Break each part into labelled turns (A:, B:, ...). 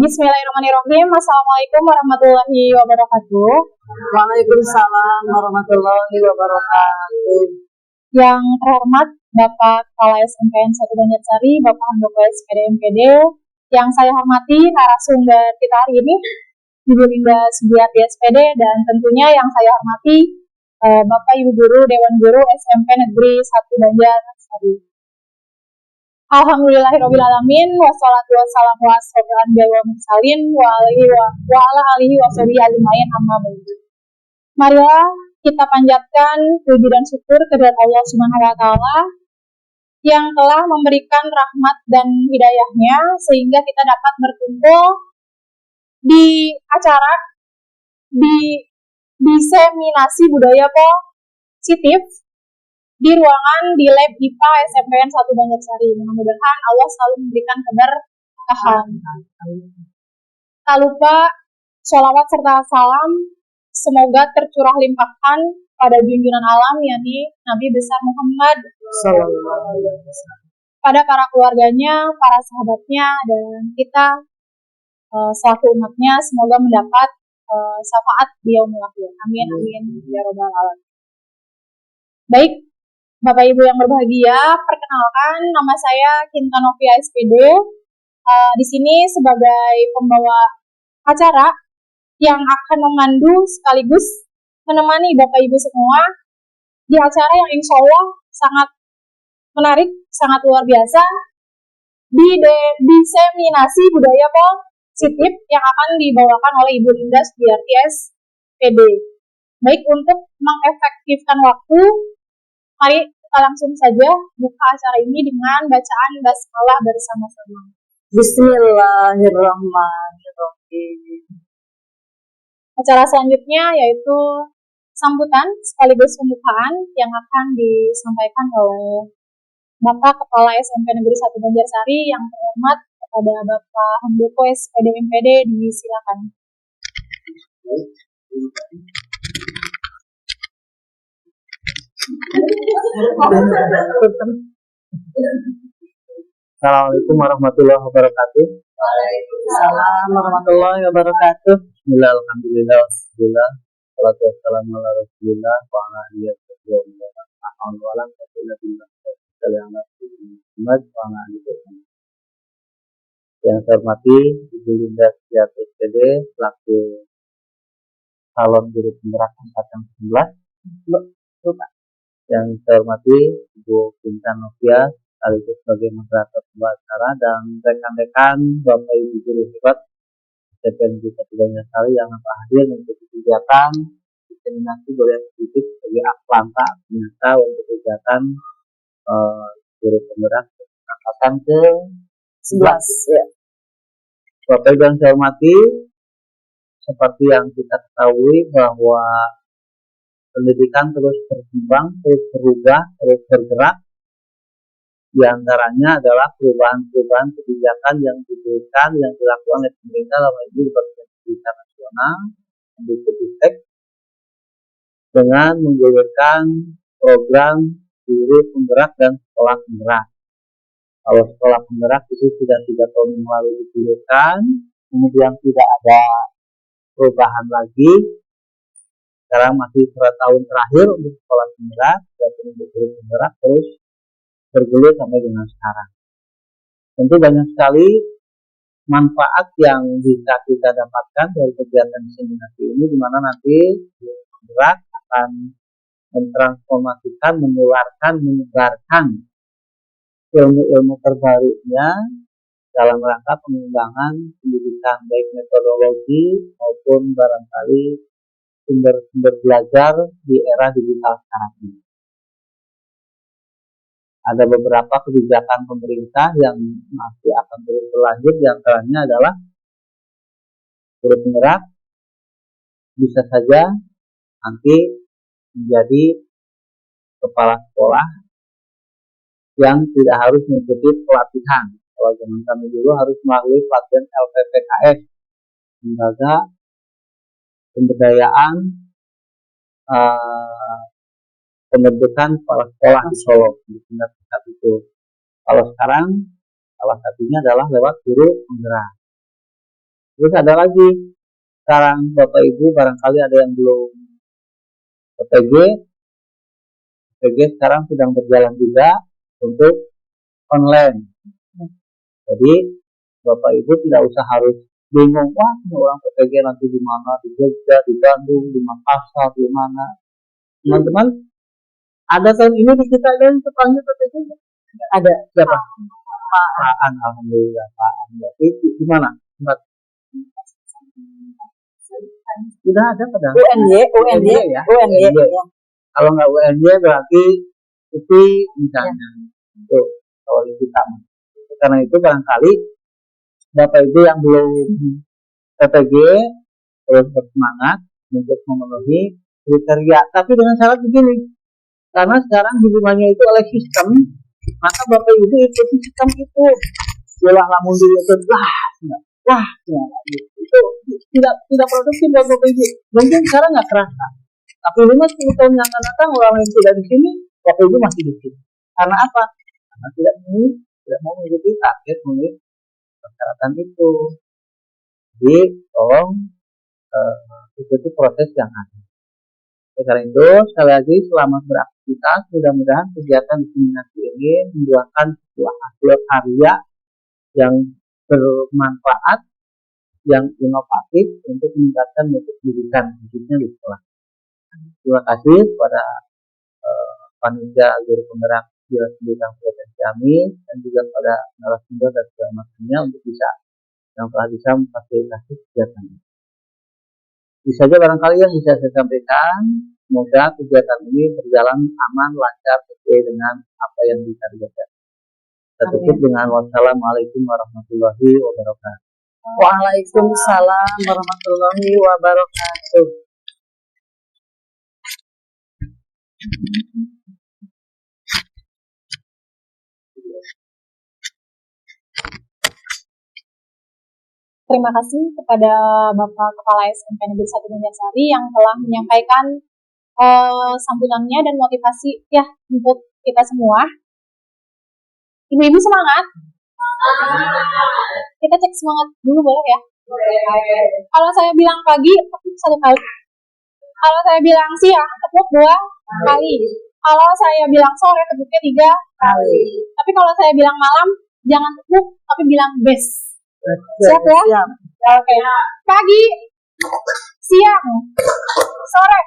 A: Bismillahirrahmanirrahim. Assalamualaikum warahmatullahi wabarakatuh.
B: Waalaikumsalam warahmatullahi wabarakatuh.
A: Yang terhormat Bapak Kepala SMPN 1 Banjarsari, Bapak Handoko SPD MPD. Yang saya hormati narasumber kita hari ini, Ibu Linda Sugiarti SPD, dan tentunya yang saya hormati Bapak Ibu Guru Dewan Guru SMP Negeri 1 Banjarsari. Alhamdulillahirrabbilalamin, wassalatu wassalamu ala alihi washabihi ajmain amma ba'du. Marilah kita panjatkan puji dan syukur kehadirat Allah Subhanahu wa taala yang telah memberikan rahmat dan hidayahnya sehingga kita dapat berkumpul di acara diseminasi budaya positif di ruangan di lab IPA SMPN 1 Banjarsari. Mudah-mudahan Allah selalu memberikan keberkahan. Tak lupa sholawat serta salam semoga tercurah limpahkan pada junjungan alam, yakni Nabi besar Muhammad pada para keluarganya, para sahabatnya, dan kita selaku umatnya semoga mendapat syafaat di yaumil akhir. Amin amin ya robbal alamin. Baik, Bapak Ibu yang berbahagia, perkenalkan nama saya Kinta Novia SPD. Di sini sebagai pembawa acara yang akan memandu sekaligus menemani Bapak Ibu semua di acara yang insya Allah sangat menarik, sangat luar biasa, diseminasi budaya positif yang akan dibawakan oleh Ibu Linda Sugiarti SPD. Baik, untuk mengefektifkan waktu, mari kita langsung saja buka acara ini dengan bacaan basmalah bersama-sama.
B: Bismillahirrahmanirrahim.
A: Acara selanjutnya yaitu sambutan sekaligus pembukaan yang akan disampaikan oleh Bapak Kepala SMP Negeri 1 Banjarsari yang terhormat kepada Bapak Handoko SPD MPD, disilakan.
C: Assalamualaikum warahmatullahi wabarakatuh.
B: Waalaikumsalam warahmatullahi wabarakatuh.
C: Bismillah, alhamdulillah, wassalatu wassalamu ala rasulillah wa ala alihi wa sahbihi Yang saya hormati Ibu Linda Setiati SPD selaku calon guru penggerak angkatan 19. Yang saya hormati Ibu Pintan Novia sekaligus sebagai moderator sebuah acara dan rekan-rekan Bapak Ibu guru hebat CPN kita banyak sekali yang hadir mengikuti kegiatan diseminasi budaya positif sebagai Atlanta ternyata untuk kegiatan guru penggerak angkatan ke 11 ya. Bapak Ibu yang saya hormati, seperti yang kita ketahui bahwa pendidikan terus berkembang, terus berubah, terus bergerak. Di antaranya adalah perubahan-perubahan kebijakan yang diberikan, yang dilakukan oleh pemerintah dalam ini Departemen Pendidikan Nasional, Mendikbudristek, dengan menggulirkan program guru penggerak dan sekolah penggerak. Kalau sekolah penggerak itu sudah 3 tahun yang lalu digulirkan, kemudian tidak ada perubahan lagi. Sekarang masih 3 tahun terakhir untuk sekolah penggerak, dan untuk guru penggerak terus bergulir sampai dengan sekarang. Tentu banyak sekali manfaat yang bisa kita dapatkan dari kegiatan diseminasi ini, di mana nanti guru penggerak akan mentransformasikan, menularkan, menyebarkan ilmu-ilmu terbarunya dalam rangka pengembangan pendidikan baik metodologi maupun barangkali sumber-sumber belajar di era digital sekarang ini. Ada beberapa kebijakan pemerintah yang masih akan terus berlanjut, di antaranya adalah guru penggerak bisa saja nanti menjadi kepala sekolah yang tidak harus mengikuti pelatihan. Kalau zaman kami dulu harus melalui pelatihan LPPKS, lembaga pemberdayaan pembentukan kepala sekolah di Solo di tingkat itu. Kalau sekarang salah satunya adalah lewat guru penggerak. Terus ada lagi sekarang Bapak Ibu barangkali ada yang belum PPG sekarang sedang berjalan juga untuk online. Jadi Bapak Ibu tidak usah harus bingung, wah orang PPG nanti di mana, di Jogja, di Bandung, di Makassar, di mana. Teman-teman, ada tahun ini di kita ada yang terpanggil PPG? Ada siapa? Pak Aan, alhamdulillah Pak Aan. Berarti di mana? Sudah ada pada UNY ya. UNY. Kalau nggak UNY berarti itu misalnya itu kalau kita. Karena itu barangkali Bapak Ibu yang belum PPG terus bersemangat untuk memenuhi kriteria, tapi dengan syarat begini, karena sekarang hubungannya itu oleh sistem, maka Bapak Ibu ikuti sistem itu. Jelah lamun dulu itu itu tidak produktif buat Bapak Ibu. Mungkin sekarang nggak terasa, tapi 5-10 tahun yang akan datang orang lain tidak di sini, Bapak Ibu masih di sini. Karena apa? Karena tidak mau mengikuti target memenuhi persyaratan itu. Jadi tolong ikuti proses yang ada. Karena itu sekali lagi selamat beraktivitas. Mudah-mudahan kegiatan diseminasi ini membuahkan sebuah hasil karya yang bermanfaat, yang inovatif untuk meningkatkan mutu pendidikan khususnya di sekolah. Terima kasih kepada panitia guru penggerak Dinas Pendidikan Provinsi kami dan juga pada narasumber dan segala macamnya untuk yang telah bisa memfasilitasi kegiatan ini. Bisa saja barangkali yang bisa saya sampaikan. Semoga kegiatan ini berjalan aman, lancar sesuai dengan apa yang ditargetkan. Kita tutup dengan wassalamualaikum warahmatullahi wabarakatuh.
B: Waalaikumsalam warahmatullahi wabarakatuh.
A: Terima kasih kepada Bapak Kepala SMP Negeri 1 Banjarsari yang telah menyampaikan sambutannya dan motivasi ya untuk kita semua. Ibu-ibu semangat. Kita cek semangat dulu boleh ya? Kalau saya bilang pagi, tepuk 1 kali. Kalau saya bilang siang, tepuk 2 kali. Kalau saya bilang sore, tepuknya 3 kali. Tapi kalau saya bilang malam, jangan tepuk, tapi bilang best. Siap ya?
B: Siap.
A: Oke. Pagi, siang, sore,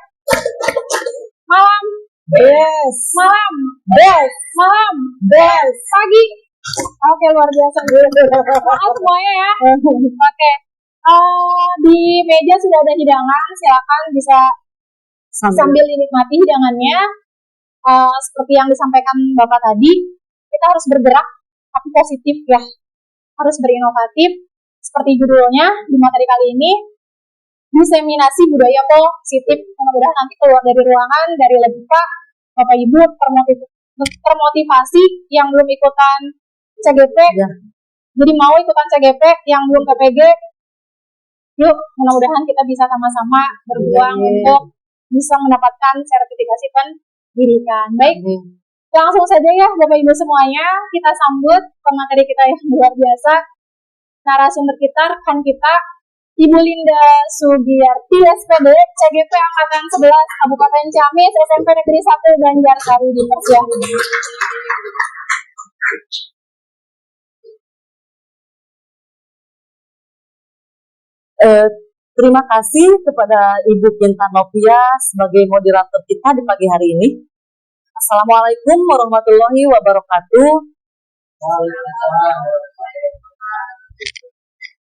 A: malam,
B: Yes.
A: malam,
B: Best.
A: malam,
B: Best.
A: pagi. Oke, luar biasa. Maaf semuanya ya. Oke. Di meja sudah ada hidangan, silakan bisa sambil dinikmati hidangannya. Seperti yang disampaikan Bapak tadi, kita harus bergerak tapi positif ya. Harus berinovatif. Seperti judulnya di materi kali ini, diseminasi budaya positif. Mudah-mudahan nanti keluar dari ruangan, dari logika, Bapak Ibu termotivasi yang belum ikutan CGP,
B: Ya.
A: jadi mau ikutan CGP yang belum PPG. Yuk, mudah-mudahan kita bisa sama-sama berjuang untuk bisa mendapatkan sertifikasi pendidikan. Baik, langsung saja ya Bapak Ibu semuanya, kita sambut pemateri kita yang luar biasa, narasumber kita, rekan kita, Ibu Linda Sugiyarti, SPD, CGP Angkatan 11, Kabupaten Ciamis, SMP Negeri 1 Banjarsari, dipersilakan.
B: Terima kasih kepada Ibu Kinta Novia sebagai moderator kita di pagi hari ini. Assalamualaikum warahmatullahi wabarakatuh.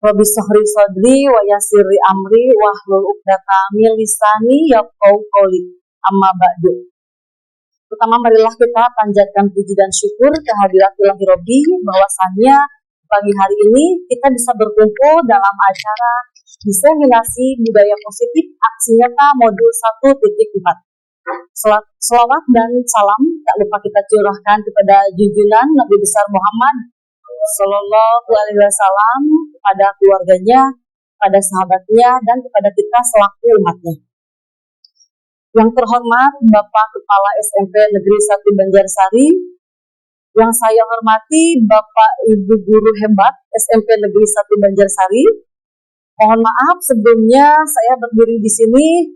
B: Rabbi sahri sadri wa yassirli amri wahlul 'uqdatam min lisani yafqahu qawli. Amma ba'du. Pertama, marilah kita panjatkan puji dan syukur kehadirat Ilahi Robbi bahwasannya pagi hari ini kita bisa berkumpul dalam acara diseminasi budaya positif aksi nyata modul 1.4. Selawat dan salam tak lupa kita curahkan kepada junjungan Nabi besar Muhammad Sallallahu Alaihi Wasallam, kepada keluarganya, kepada sahabatnya, dan kepada kita selaku umatnya. Yang terhormat Bapak Kepala SMP Negeri 1 Banjarsari, yang saya hormati Bapak Ibu Guru hebat SMP Negeri 1 Banjarsari. Mohon maaf sebelumnya saya berdiri di sini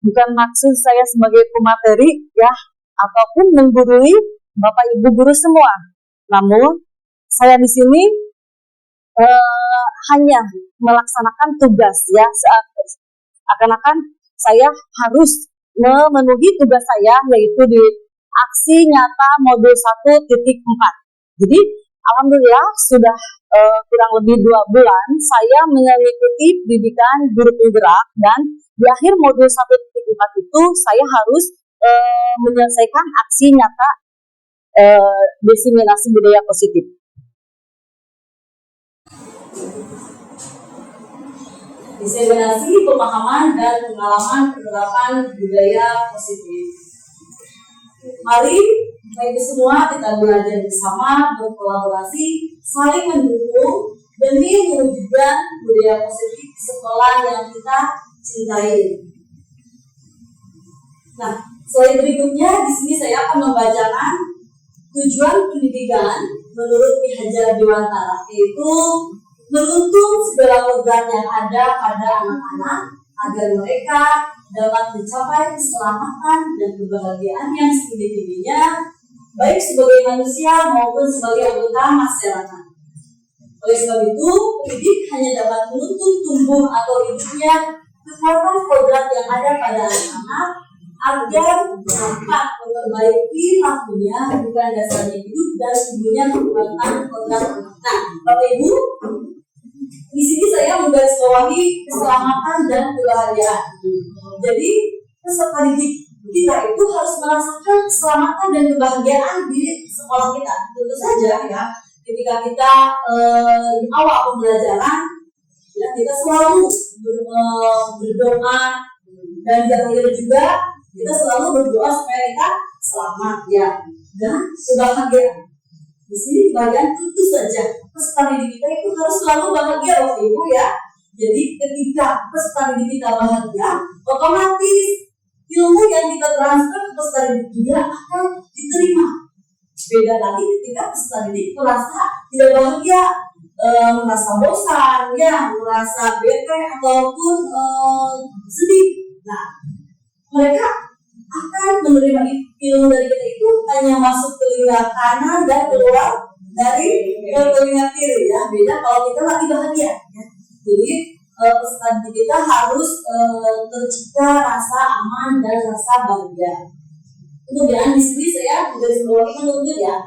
B: bukan maksud saya sebagai pemateri ya, ataupun menggurui Bapak Ibu guru semua. Namun saya di sini hanya melaksanakan tugas ya, seakan-akan saya harus memenuhi tugas saya, yaitu di aksi nyata modul 1.4. Jadi alhamdulillah sudah kurang lebih 2 bulan saya mengikuti pendidikan guru penggerak, dan di akhir modul 1.4 itu saya harus menyelesaikan aksi nyata diseminasi budaya positif. Diseminasi pemahaman dan pengalaman penerapan budaya positif. Mari bagi semua kita belajar bersama, berkolaborasi, saling mendukung demi mewujudkan budaya positif di sekolah yang kita cintai. Nah, slide berikutnya di sini saya akan membacakan tujuan pendidikan menurut Ki Hajar Dewantara, yaitu menuntun segala program yang ada pada anak-anak agar mereka dapat mencapai keselamatan dan kebahagiaan yang setinggi-tingginya, baik sebagai manusia maupun sebagai anggota masyarakat. Oleh sebab itu, pendidik hanya dapat menuntun tumbuh atau hidupnya kekuatan program yang ada pada anak-anak agar dapat memperbaiki lakunya, bukan dasarnya hidup dan tumbuhnya kekuatan program anak. Nah, Bapak Ibu, di sini saya menggarisbawahi keselamatan dan kebahagiaan. Jadi peserta didik kita itu harus merasakan keselamatan dan kebahagiaan di sekolah kita. Tentu saja ya, ketika kita di awal pembelajaran, ya, kita selalu berdoa, dan di akhir juga kita selalu berdoa supaya kita selamat ya, dan kebahagiaan. Di sini kebahagiaan tentu saja peserta didik kita itu harus selalu bahagia, Bapak Ibu ya. Jadi ketika peserta didik kita bahagia, otomatis ilmu yang kita transfer ke peserta didik juga akan diterima. Beda lagi ketika peserta didik merasa tidak bahagia, merasa bosan, ya, merasa bete ataupun sedih. Nah, mereka akan menerima ilmu dari kita itu hanya masuk ke telinga kanan dan keluar dari telinga kiri ya. Beda kalau kita lagi bahagia ya. Jadi pesan kita harus tercipta rasa aman dan rasa bahagia. Kemudian di sini saya garis bawahi menuntut ya,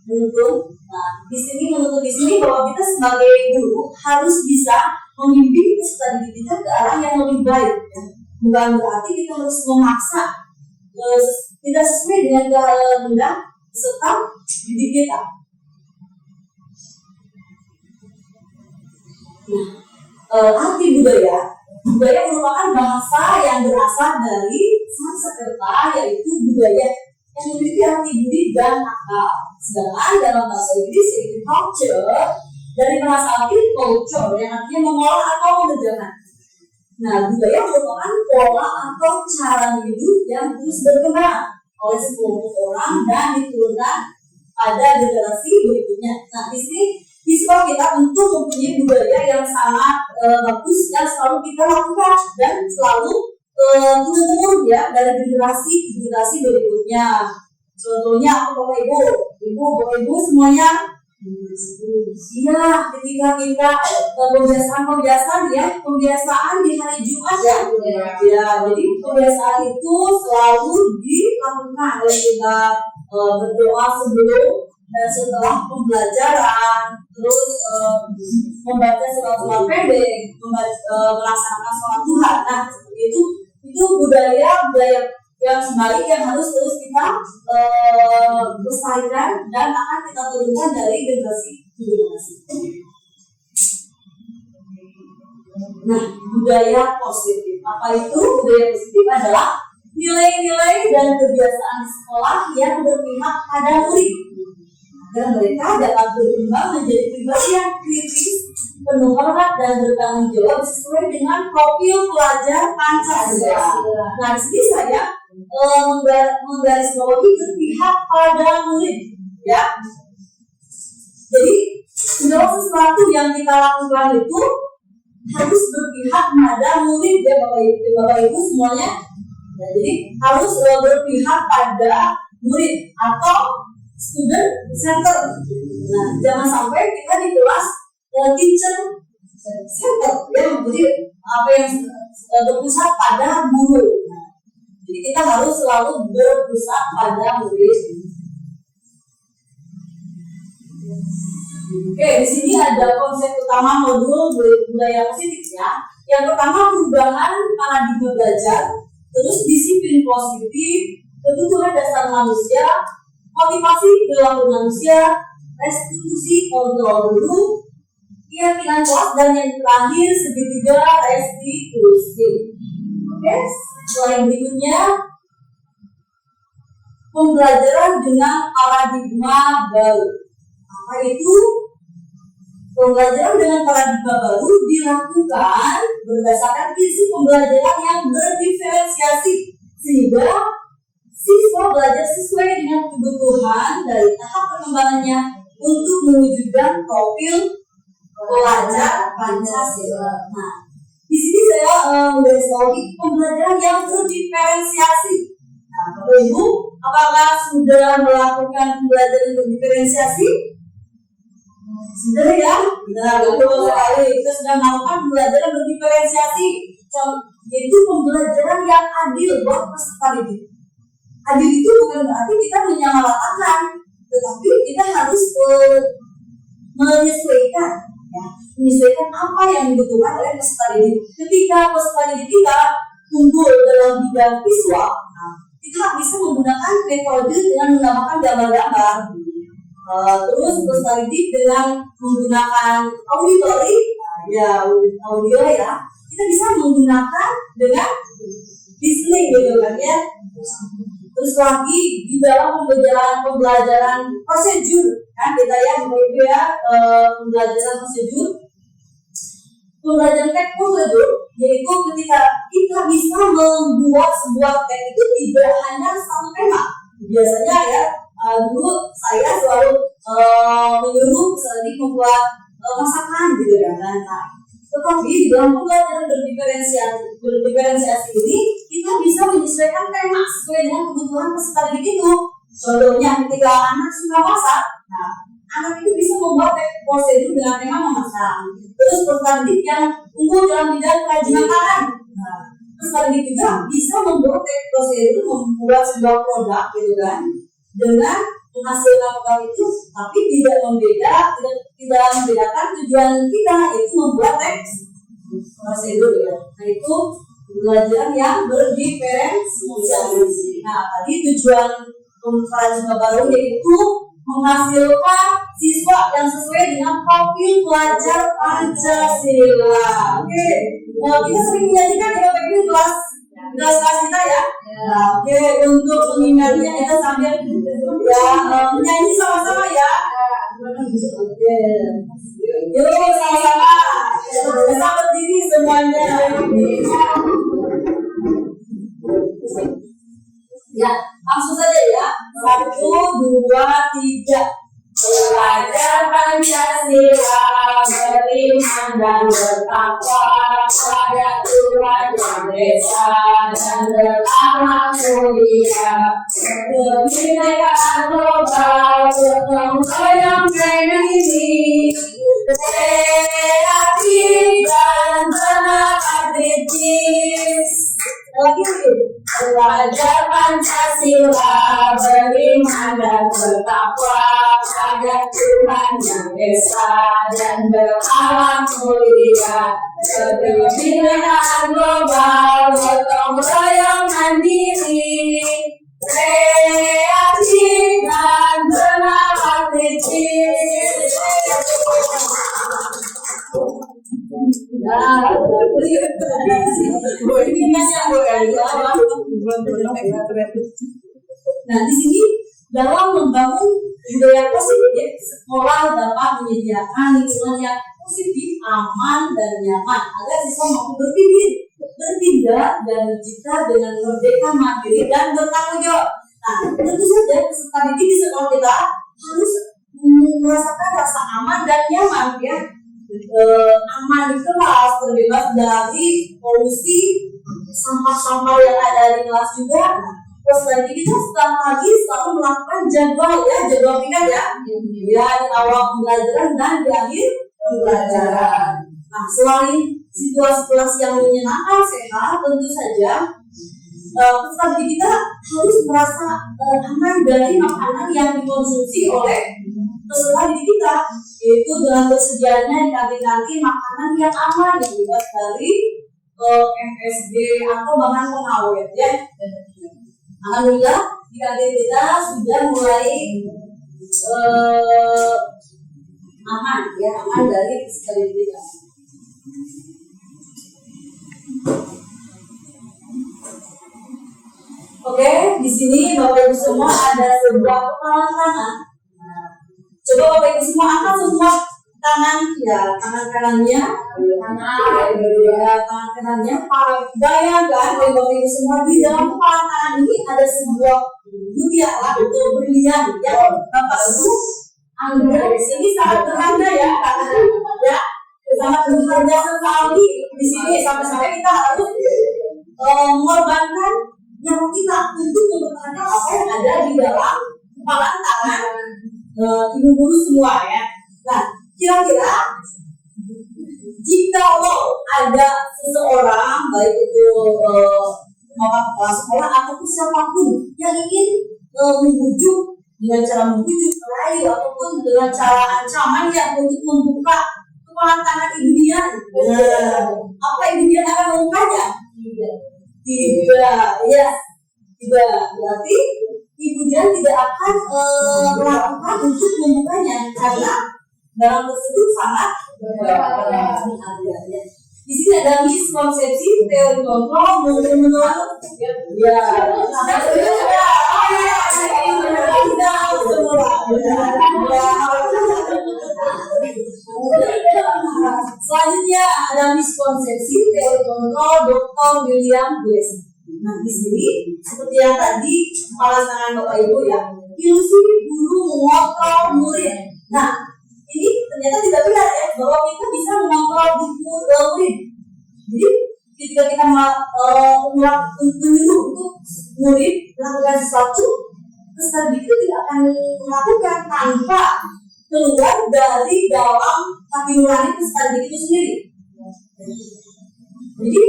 B: menuntut. Nah, di sini bahwa kita sebagai guru harus bisa membimbing peserta didik kita ke arah yang lebih baik. Ya. Bukan berarti kita harus memaksa tidak sesuai dengan kehendak peserta didik kita. Nah, arti budaya merupakan bahasa yang berasal dari Sanskerta, yaitu budaya yang memiliki arti budi dan akal. Sedangkan dalam bahasa Inggris yaitu culture, dari bahasa Latin culture yang artinya mengolah atau mengerjakan. Nah, budaya merupakan pola atau cara hidup yang terus berkembang oleh sekelompok orang dan diturunkan pada generasi berikutnya. Nah, di sekolah kita tentu mempunyai budaya yang sangat bagus yang selalu kita lakukan dan selalu turun-temurun ya dari generasi ke generasi berikutnya. Contohnya Bapak Ibu semuanya ya, ketika kita pembiasaan di hari Jumat ya, jadi pembiasaan itu selalu dilakukan oleh kita berdoa sebelum dan setelah pembelajaran, terus membaca surat-surat pendek, melaksanakan sholat duha. Nah, itu budaya yang baik yang harus terus kita lestarikan dan akan kita turunkan dari generasi ke generasi. Nah, budaya positif. Apa itu? Budaya positif adalah nilai-nilai dan kebiasaan di sekolah yang berpihak pada murid agar mereka dapat berkembang menjadi pribadi yang kritis, penuh hormat dan bertanggung jawab sesuai dengan profil pelajar Pancasila. Nah, di sini saya menggarisbawahi berpihak pada murid, ya. Jadi segala sesuatu yang kita lakukan itu harus berpihak pada murid ya, Bapak Ibu semuanya. Nah, jadi harus berpihak pada murid atau student center. Nah, jangan sampai kita di kelas teacher center ya, jadi apa yang berpusat pada guru. Nah, jadi kita harus selalu berpusat pada murid. Oke, di sini ada konsep utama modul budaya positif ya. Yang pertama perubahan paradigma belajar, terus disiplin positif, kebutuhan dasar manusia, motivasi perilaku manusia, restitusi kontrol dulu, keyakinan kelas, dan yang terakhir segitiga restitusi. Oke, slide berikutnya pembelajaran dengan paradigma baru. Apa itu? Pembelajaran dengan paradigma baru dilakukan berdasarkan prinsip pembelajaran yang berdiferensiasi sehingga siswa belajar sesuai dengan kebutuhan dari tahap perkembangannya untuk mewujudkan profil pelajar Pancasila. Nah, di sini saya menggarisbawahi pembelajaran yang berdiferensiasi. Nah, Bapak Ibu, apakah sudah melakukan pembelajaran berdiferensiasi? Sudah ya? Nah, betul sekali. Kita sudah melakukan pembelajaran berdiferensiasi, yaitu pembelajaran yang adil buat peserta didik. Adil itu bukan berarti kita menyamaratakan, tetapi kita harus menyesuaikan, ya, menyesuaikan apa yang dibutuhkan oleh peserta didik. Ketika peserta didik kita unggul dalam bidang visual, nah, kita bisa menggunakan metode dengan menambahkan gambar-gambar. Terus peserta didik dengan menggunakan auditory, ya audio ya, kita bisa menggunakan dengan listening gitu kan ya. Terus lagi di dalam pembelajaran prosedur kan kita ya pembelajaran pembelajaran teks prosedur, yaitu ketika kita bisa membuat sebuah teks itu tidak hanya satu tema. Biasanya ya dulu saya selalu menyuruh peserta membuat masakan gitu kan. Nah, tetapi di dalam pembelajaran berdiferensiasi ini kita bisa menyesuaikan tema sesuai dengan kebutuhan peserta didik itu. Contohnya ketika anak suka masak, nah anak itu bisa membuat prosedur dengan tema memasak. Terus peserta didik yang unggul dalam bidang kerajinan tangan. Nah, peserta didik juga bisa membuat prosedur membuat sebuah produk gitu kan, dengan menghasilkan produk itu, tapi tidak membedakan tujuan kita, yaitu membuat teks prosedur ya. Nah, itu pembelajaran yang berdiferensiasi. Nah, tadi tujuan pembelajaran baru yaitu menghasilkan siswa yang sesuai dengan profil pelajar Pancasila. Oke, nah, kita sering menyajikan ya Bapak Ibu kelas kita ya. Nah, oke, untuk mengingatnya kita sambil ya menyanyi sama-sama ya. Oke, yuk sama-sama. Kita berdiri semuanya. Ya, langsung saja ya. 1, 2, 3. Belajar Pancasila, beriman dan bertakwa pada Tuhan Yang Esa dan berakhlak mulia. Kebinekaan global gotong royong ini, kreatif dan tenaga kritis. Lagi belajar Pancasila, beriman dan bertakwa pada Tuhan Yang Esa dan berakhlak mulia. Kebinekaan global gotong royong mandiri, kreatif dan tenaga kritis. Nah, di sini dalam membangun budaya positif, sekolah dapat menyediakan lingkungan yang positif, aman, dan nyaman agar siswa mampu berpindah dan mencipta dengan merdeka, mandiri, dan bertanggung jawab. Nah, tentu saja peserta didik di sekolah kita harus merasakan rasa aman dan nyaman ya. Aman di kelas, terbebas dari polusi, sampah-sampah yang ada di kelas juga. Terus lagi kita selalu melakukan jadwal piket ya di awal pembelajaran dan di akhir pembelajaran. Nah, selain situasi yang menyenangkan, sehat, tentu saja peserta didik kita harus merasa aman dari makanan yang dikonsumsi oleh peserta didik kita, yaitu dengan tersedianya di kantin-kantin makanan yang aman yang dibuat dari MSG atau bahan pengawet ya. Alhamdulillah di kantin kita sudah mulai aman dari peserta didik kita. Oke, di sini Bapak Ibu semua ada sebuah kepalan tangan. Coba Bapak Ibu semua angkat semua tangan ya, tangan kanannya, tangan kanannya. Bayangkan Bapak Ibu semua di dalam kepala tangan ini ada sebuah mutiara atau berlian yang Bapak Ibu anggap di sini sangat berharga ya, ya, sangat berharga sekali di sini sampai kita harus mengorbankan nyawa kita untuk mempertahankan apa yang ada di dalam kepala tangan ibu guru semua ya. Nah, kira-kira jika ada seseorang, baik itu kepala sekolah ataupun siapapun yang ingin membujuk dengan cara membujuk, merayu ataupun dengan cara ancaman yang untuk membuka kepala tangan ibu dia, apa ibu dia akan membukanya? Tidak, ya, tidak. Berarti ibu dia tidak akan melakukan untuk membukanya karena dalam tersebut sangat berbahaya. Di sini ada miskonsepsi teori kontrol menurut ya. Selanjutnya ada miskonsepsi teori kontrol Dr. William Blaise. Nah, di sini seperti yang tadi kepala tangan Bapak Ibu ya, ilusi guru mengontrol murid. Nah, ini ternyata tidak benar ya, bahwa kita bisa mengontrol murid. Jadi ketika kita menyuruh untuk murid melakukan sesuatu, peserta didik tidak akan melakukan tanpa keluar dari dalam hati nurani peserta didik itu sendiri. Jadi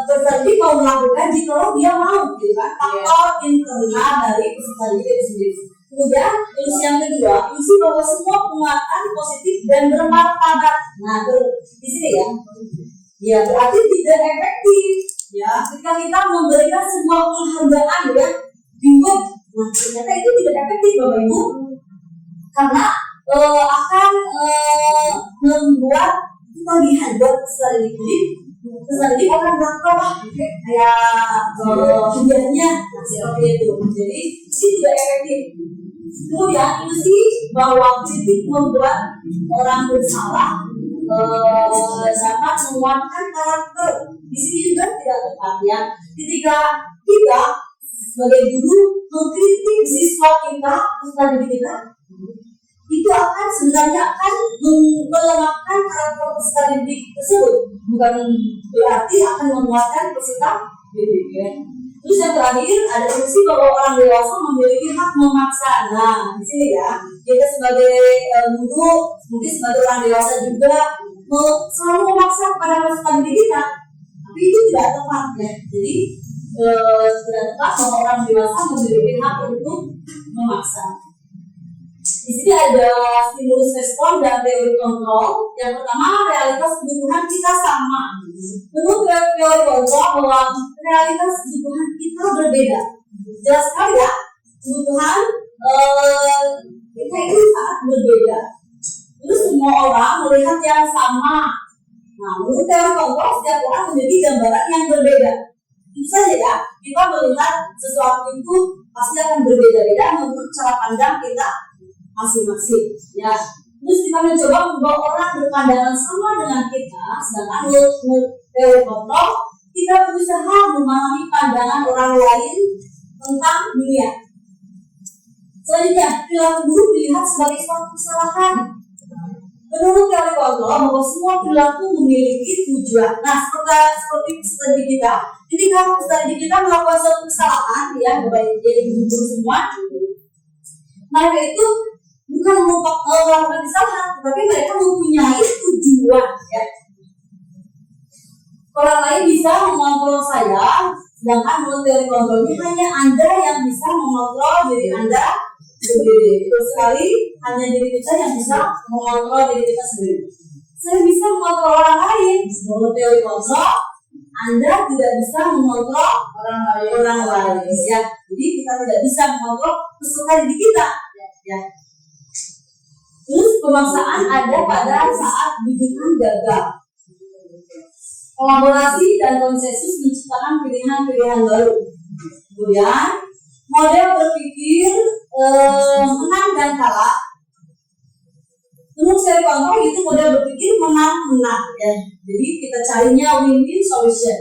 B: peserta didik mau melakukan jika dia mau, gitu kan? Faktor internal dari peserta didik itu sendiri. Kemudian ilusi yang kedua, ilusi bahwa semua penguatan positif dan bermartabat. Nah, di sini ya. Ya, berarti tidak efektif. Ya, ketika kita memberikan sebuah penghargaan ya, dibuat, nah ternyata itu tidak efektif Bapak Ibu, karena akan membuat ketagihan buat peserta didik. Peserta didik akan melakukan kayak hadiahnya, nah seperti itu. Jadi ini tidak efektif. Kemudian ilusi bahwa kritik membuat orang bersalah dapat menguatkan karakter. Di sini juga tidak tepat ya. Ketika kita sebagai guru mengkritik siswa kita, peserta didik kita, itu akan sebenarnya akan melemahkan karakter peserta didik tersebut, bukan berarti akan menguatkan peserta didik ya. Terus yang terakhir ada ilusi bahwa orang dewasa memiliki hak memaksa. Nah di sini ya, kita sebagai guru mungkin sebagai orang dewasa juga selalu memaksa kepada peserta didik kita, tapi itu tidak tepat ya. Jadi tidak tepat bahwa orang dewasa memiliki hak untuk memaksa. Di sini ada stimulus respon dan teori kontrol. Yang pertama, realitas kebutuhan kita sama. Menurut teori kontrol bahwa realitas kebutuhan kita berbeda. Jelas sekali ya, kebutuhan kita itu sangat berbeda. Terus semua orang melihat yang sama. Nah, menurut teori kontrol setiap orang memiliki gambaran yang berbeda. Itu saja ya, kita melihat sesuatu itu pasti akan berbeda-beda menurut cara pandang kita masing-masing ya. Terus kita mencoba membawa orang berpandangan sama dengan kita, sedangkan menurut teori kontrol kita berusaha memahami pandangan orang lain tentang dunia. Selanjutnya, perilaku buruk dilihat sebagai suatu kesalahan. Menurut teori kontrol bahwa semua perilaku memiliki tujuan. Nah, seperti studi kita, ketika studi kita melakukan suatu kesalahan ya, baik jadi guru semua, mereka itu bukan melakukan kesalahan, tetapi mereka mempunyai tujuan ya. Orang lain bisa mengontrol saya, sedangkan menurut teori kontrolnya hanya Anda yang bisa mengontrol diri Anda sendiri. Betul sekali, hanya diri kita yang bisa mengontrol diri kita sendiri. Saya bisa mengontrol orang lain. Menurut teori kontrol, Anda tidak bisa mengontrol orang lain ya. Jadi kita tidak bisa mengontrol peserta didik kita ya. Terus pemaksaan ada pada saat rujukan gagal. Kolaborasi dan konsensus menciptakan pilihan-pilihan baru. Kemudian model berpikir menang dan kalah. Menurut teori kontrol itu model berpikir menang-menang ya. Jadi kita carinya win-win solution.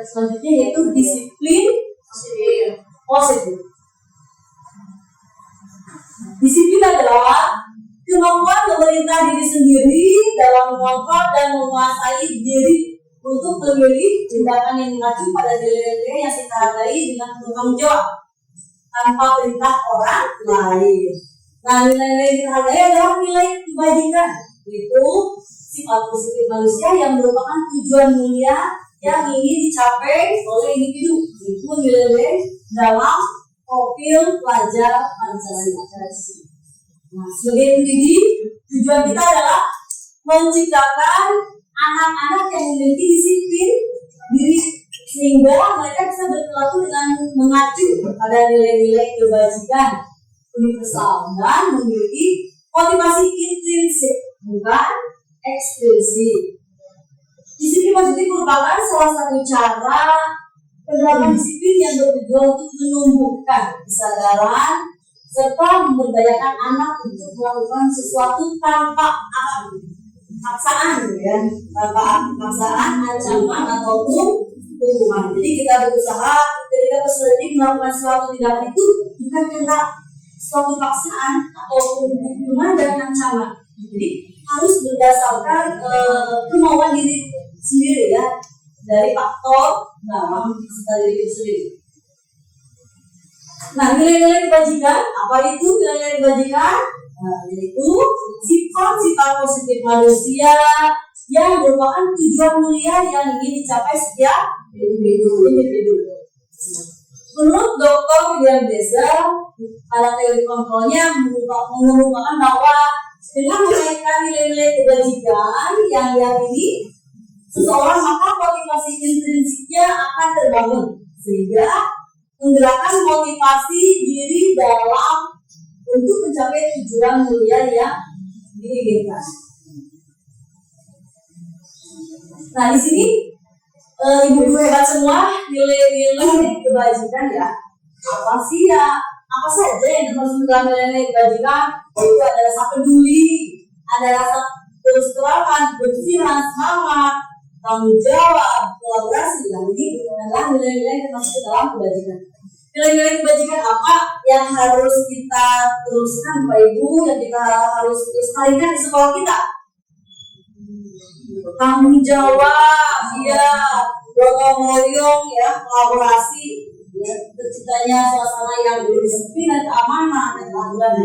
B: Selanjutnya yaitu disiplin positif. Disiplin adalah kemampuan memerintah diri sendiri dalam mengontrol dan menguasai diri untuk memilih tindakan yang mengacu pada nilai-nilai yang kita hargai dengan bertanggung jawab tanpa perintah orang lain. Nah, nilai-nilai yang kita hargai adalah nilai kebajikan, yaitu sifat positif manusia yang merupakan tujuan mulia yang ingin dicapai oleh individu. Itu nilai-nilai dalam profil pelajar Pancasila. Nah, sebagai pendidik, tujuan kita adalah menciptakan anak-anak yang memiliki disiplin diri sehingga mereka bisa berperilaku dengan mengacu pada nilai-nilai kebajikan universal dan memiliki motivasi intrinsik bukan ekstrinsik. Disiplin positif merupakan salah satu cara penerapan disiplin yang bertujuan untuk menumbuhkan kesadaran serta memberdayakan anak untuk melakukan sesuatu tanpa paksaan ya, tanpa paksaan, ancaman ataupun hukuman. Jadi kita berusaha ketika peserta didik melakukan suatu tindakan itu bukan karena suatu paksaan ataupun hukuman dan ancaman. Jadi harus berdasarkan kemauan diri sendiri ya, dari faktor dalam peserta didik itu sendiri. Nah, nilai-nilai kebajikan, apa itu nilai-nilai kebajikan? Nah, yaitu sifat-sifat positif manusia yang merupakan tujuan mulia yang ingin dicapai setiap individu. Menurut Dr. William Blazer, pada teori kontrolnya merupakan bahwa dengan mengaitkan nilai-nilai kebajikan yang diyakini seseorang, maka motivasi intrinsiknya akan terbangun sehingga menggerakkan motivasi diri dalam untuk mencapai tujuan mulia yang diinginkan. Nah, di sini ibu-ibu hebat semua, nilai-nilai kebajikan ya. Apa saja yang termasuk dalam nilai-nilai kebajikan? Itu ada rasa peduli, ada rasa terus terangan, bersihan, semangat, tanggung jawab, kolaborasi. Nah, ini adalah nilai-nilai yang termasuk dalam kebajikan. Nilai-nilai kebajikan apa yang harus kita teruskan, Bapak Ibu, yang kita harus lestarikan di sekolah kita? Tanggung jawab, ya, gotong royong, ya, kolaborasi, ya, terciptanya suasana yang berdisiplin dan keamanan dan keadilan.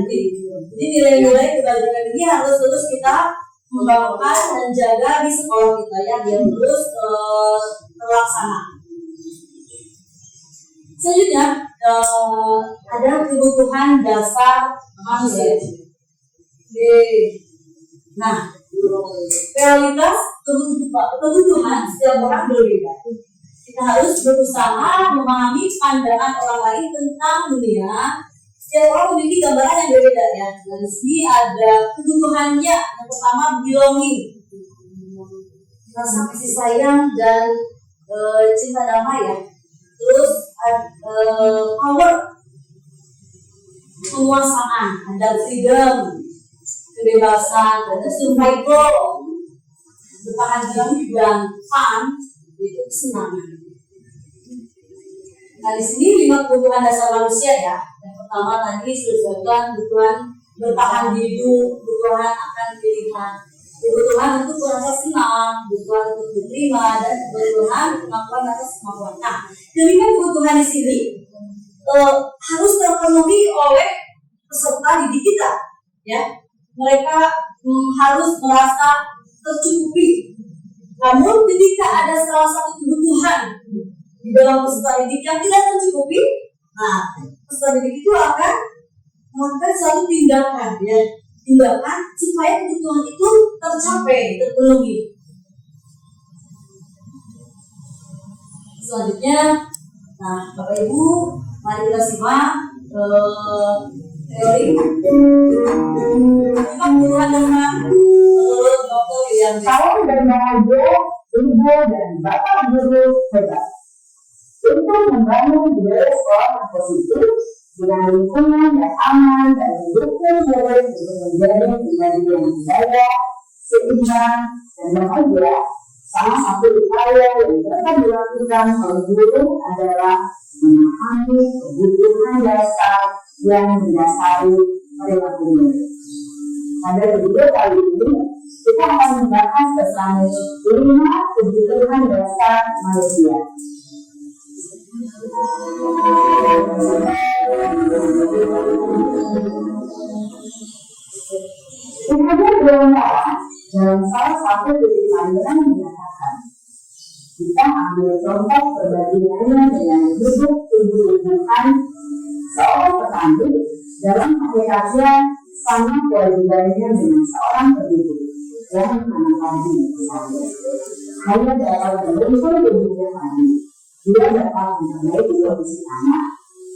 B: Jadi nilai-nilai kebajikan ini harus terus kita membangunkan dan jaga di sekolah kita ya, biar terus terlaksana. Selanjutnya ada kebutuhan dasar manusia. Nah, realitas kebutuhan setiap orang berbeda. Kita harus berusaha memahami pandangan orang lain tentang dunia. Setiap orang memiliki gambaran yang berbeda ya. Di sini ada kebutuhannya. Yang pertama belonging, rasa kasih sayang dan cinta damai ya. Terus power, penguasaan, ada freedom, kebebasan, ada survival, bertahan hidup dan fun, itu kesenangan. Nah, di sini 5 kebutuhan dasar manusia ya. Yang pertama tadi sudah disebutkan kebutuhan bertahan hidup, kebutuhan akan pilihan, kebutuhan untuk merasa senang, kebutuhan untuk diterima, dan kebutuhan kemampuan atas kemampuan. Nah, kelima kebutuhan di sini harus terpenuhi oleh peserta didik kita, ya. Mereka harus merasa tercukupi. Namun ketika ada salah satu kebutuhan di dalam peserta didik yang tidak tercukupi, nah peserta didik itu akan melakukan suatu tindakan, ya, tindakan supaya kebutuhan itu tercapai, terpenuhi. Selanjutnya, nah Bapak Ibu, mari kita simak teori kebutuhan dasar menurut Dr. William Blazer.
D: Salam dan bahagia Ibu dan Bapak Guru hebat. Untuk membangun budaya sekolah yang positif dengan lingkungan yang aman dan mendukung murid untuk menjadi pribadi yang berdaya, seimbang, dan bahagia, salah satu upaya yang dapat dilakukan oleh guru adalah memahami kebutuhan dasar yang mendasari perilaku murid. Pada video kali ini, kita akan membahas tentang 5 kebutuhan dasar manusia. Pengajar Belanda dalam salah satu titik pandangan menyatakan, kita ambil contoh perbandingannya dengan hidup tumbuh-tumbuhan. Seorang petani dalam hakikatnya sama kewajibannya dengan seorang pendidik yang menanam padi misalnya. Hanya dapat menuntun tumbuhnya padi. Dia dapat memperbaiki kondisi tanah,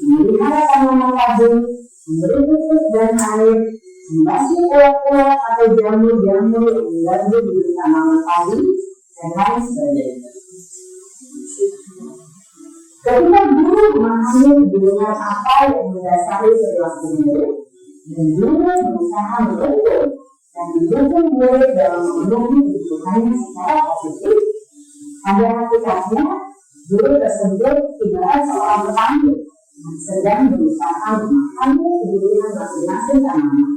D: memelihara tanaman padi, memberi pupuk dan air, membasmi ulat-ulat atau jamur-jamur yang mengganggu di tanaman padi, dan lain sebagainya. Ketika guru memahami kebutuhan apa yang mendasari perilaku murid, dan guru berusaha menuntun dan mendukung murid dalam memenuhi kebutuhannya secara positif, pada hakikatnya guru tersebut tidaklah seorang petani yang sedang berusaha memahami kebutuhan masing-masing tanaman,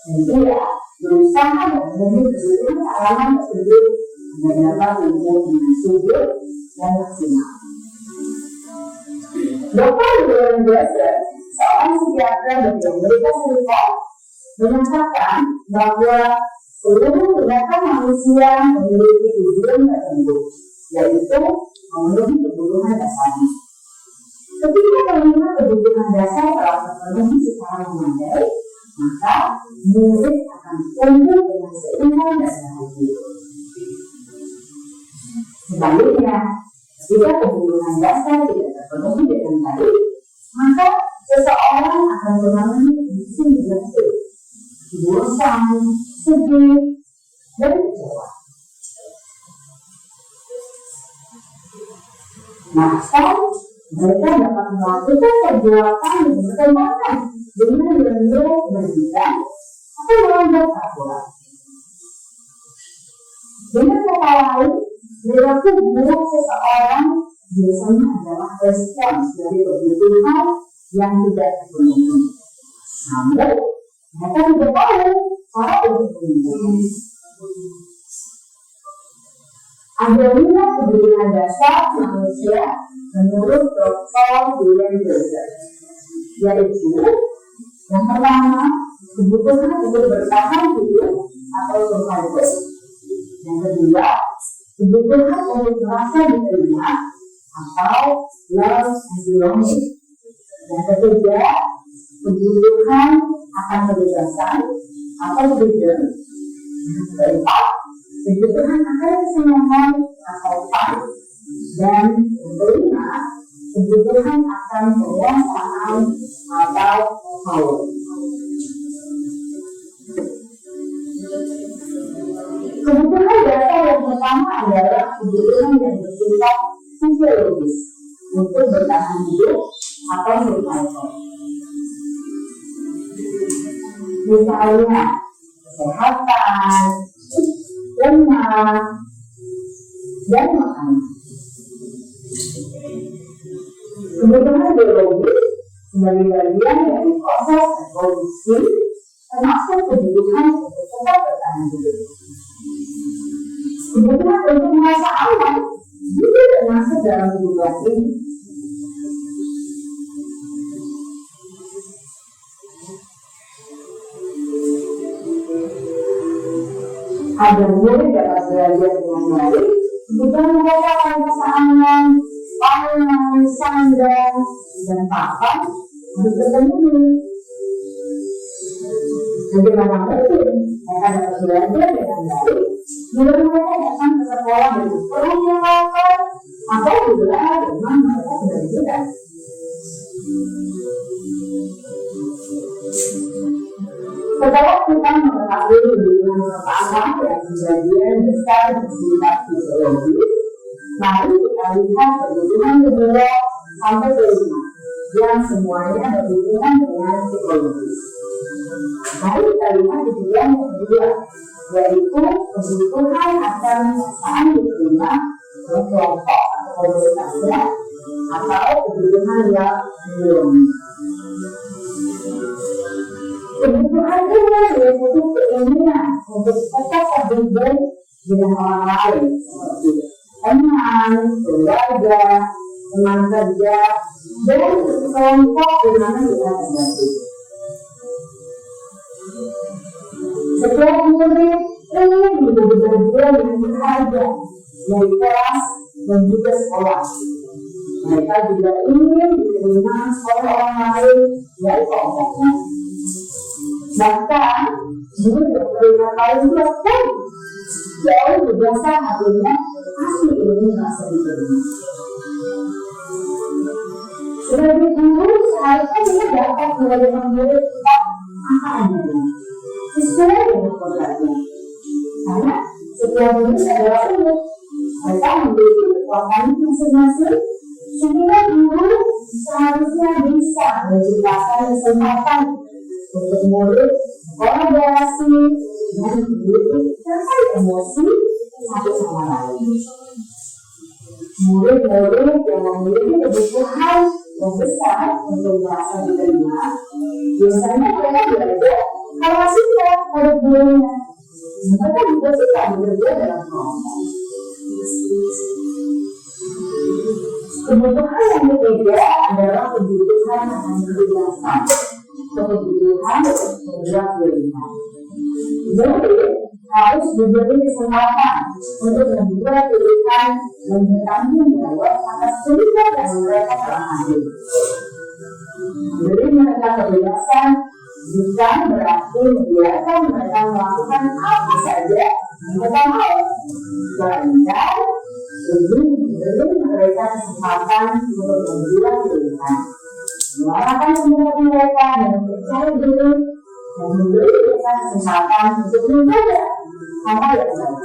D: dan dia berusaha memenuhi kebutuhan tanaman tersebut agar dapat tumbuh dengan subur dan maksimal. Dr. William Blazer seorang psikiater dari Amerika Serikat menyatakan bahwa seluruh tindakan manusia memiliki tujuan tertentu, yaitu memenuhi kebutuhan dasarnya. Ketika melihat kebutuhan dasar telah terpenuhi secara memadai, maka murid akan tumbuh dengan seimbang dan bahagia. Sebaliknya, jika kebutuhan dasar tidak terpenuhi dengan baik, maka seseorang akan mengalami kondisi negatif, bosan, sedih, dan kecewa. Maka mereka dapat melakukan perbuatan yang bertentangan dengan nilai-nilai kebajikan atau melanggar peraturan. Dengan kata lain, perilaku buruk seseorang biasanya adalah respons dari kebutuhan yang tidak terpenuhi. Namun, mereka tidak tahu cara untuk memenuhi. Ada 5 kebutuhan dasar manusia menurut Dr. William James, yaitu yang pertama, kebutuhan untuk bertahan hidup atau survival. Yang kedua, kebutuhan untuk merasa diterima atau love and belonging. Yang ketiga, kebutuhan akan kebebasan atau freedom. Yang keempat, kebutuhan akan kesenangan atau fun. Dan yang kelima, kebutuhan akan penguasaan atau power. Kebutuhan dasar yang pertama adalah kebutuhan yang bersifat fisiologis untuk bertahan hidup atau survival. Misalnya, kesehatan, lemak, dan makanan. Kebutuhan biologis sebagai bagian dari proses reproduksi termasuk kebutuhan untuk tetap bertahan hidup. Kebutuhan untuk merasa aman juga termasuk dalam kebutuhan ini. Agar murid dapat belajar dengan baik, kebutuhan merasakan rasa aman, pangan, sandang, dan papan harus terpenuhi. Bagaimana mungkin mereka dapat belajar dengan baik bila mereka datang ke sekolah dengan perut yang lapar atau juga dengan mereka kebanjiran? Setelah kita mengetahui kebutuhan pertama yang sebagian besar bersifat fisiologis, mari kita lihat kebutuhan kedua sampai kelima yang semuanya berhubungan dengan psikologis. Mari kita lihat kebutuhan kedua, yaitu kebutuhan akan perasaan diterima oleh kelompok atau komunitasnya atau kebutuhan yang belum. Kebutuhan ini meliputi keinginan untuk tetap terhubung dengan orang lain seperti teman, keluarga, teman kerja, dan kelompok di mana kita tergabung. Setiap murid ingin menjadi bagian yang berharga dari kelas dan juga sekolah. Mereka juga ingin diterima oleh orang lain dari kelompoknya. Bahkan, murid berterima kasih pun jauh berdasar hatinya pasti ingin merasa diterima. Sebagai guru, seharusnya kita dapat menerima murid apa adanya, sesuai dengan kodratnya. Karena setiap murid adalah unik, mereka memiliki kekuatan masing-masing, sehingga guru seharusnya bisa menciptakan kesempatan untuk murid kolaborasi dan memiliki terkait emosi satu sama lain. Murid-murid yang memiliki kebutuhan yang besar untuk merasa diterima, biasanya mereka belajar kalau suka pada gurunya. Mereka juga suka bekerja dalam kelompok. Kebutuhan yang ketiga adalah kebutuhan akan kebebasan, kebutuhan membuat pilihan. Murid harus diberi kesempatan untuk membuat pilihan dan bertanggung jawab atas pilihan yang mereka telah ambil. Beri mereka kebebasan bukan berarti membiarkan mereka melakukan apa saja yang mereka mau, melainkan lebih memberi mereka kesempatan untuk membuat pilihan, menyuarakan pendapat mereka dan percaya diri, dan memberi mereka kesempatan untuk mencoba hal yang baru.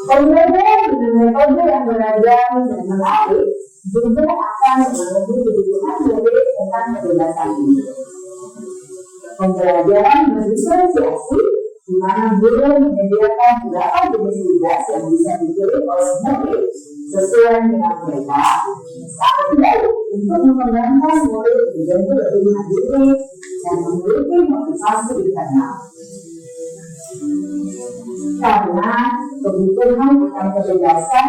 D: Pembelajaran dengan metode yang beragam dan menarik juga akan memenuhi kebutuhan murid tentang kebebasan ini. Pembelajaran berdiferensiasi di mana guru menyediakan beberapa jenis tugas yang bisa dipilih oleh murid sesuai dengan mereka, sangat baik untuk mengembangkan murid menjadi lebih mandiri dan memiliki motivasi internal. Karena kebutuhan akan kebebasan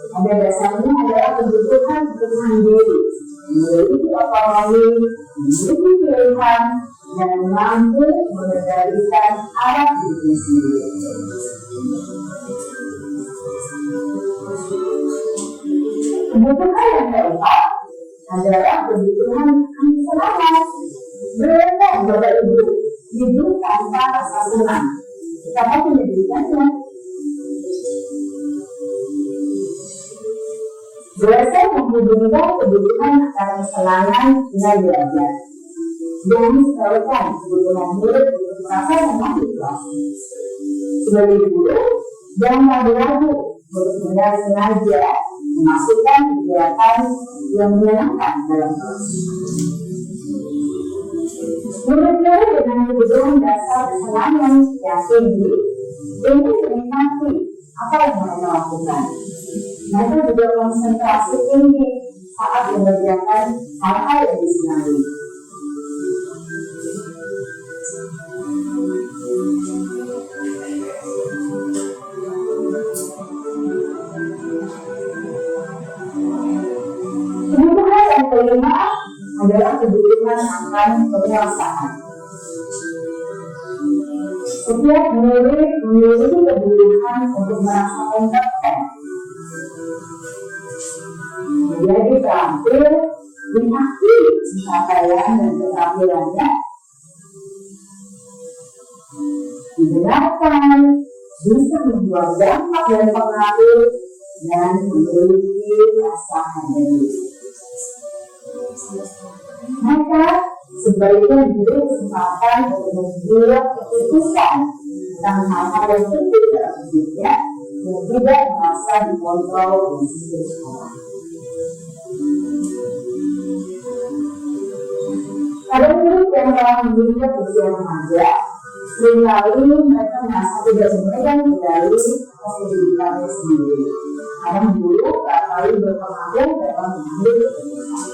D: pada dasarnya adalah kebutuhan untuk mandiri, memiliki otonomi, memiliki pilihan, dan mampu mengendalikan arah diri sendiri. Kebutuhan yang keempat adalah kebutuhan akan selamat. Berenang Bapak Ibu, hidup tanpa rasa senang. Kita menyebutkannya. Belajar menghubungkan kebutuhan akan kesenangan dengan belajar. Jangan sekalikan kebutuhan murid untuk merasa senang di kelas. Sebagai guru, jangan ragu-ragu untuk sengaja memasukkan kegiatan yang menyenangkan dalam kelas. Murid-murid dengan kebutuhan dasar kesenangan yang tinggi ingin menikmati apa yang mereka lakukan. Mereka juga konsentrasi tinggi saat mengerjakan hal-hal yang disenangi. Kebutuhan yang kelima adalah kebutuhan akan penguasaan. Setiap murid memiliki kebutuhan untuk merasa kompeten, menjadi terampil, diakui pencapaian dan keterampilannya, didengarkan, bisa membuat dampak dan pengaruh, dan memiliki rasa harmoni. Maka sebaiknya diberi kesempatan untuk membuat keputusan tentang hal-hal yang penting dalam hidupnya dan tidak merasa dikontrol oleh sistem sekolah. Pada murid yang telah menginjak usia remaja, seringkali mereka merasa tidak memegang kendali atas kehidupannya sendiri. Karena guru kali berpengaruh dalam mengambil keputusan.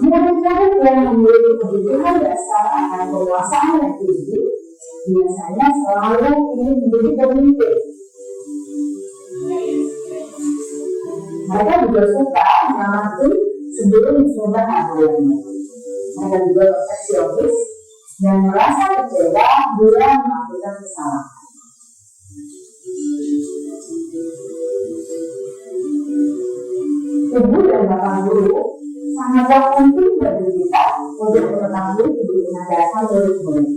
D: Murid-murid yang memiliki kebutuhan dasar akan penguasaan yang tinggi biasanya selalu ingin menjadi pemimpin. Mereka juga suka mengamati sebelum mencoba hal yang baru. Mereka juga perfeksionis dan merasa kecewa bila melakukan kesalahan. Ibu dan bapak guru sangatlah penting bagi kita untuk mengetahui kebutuhan dasar murid-murid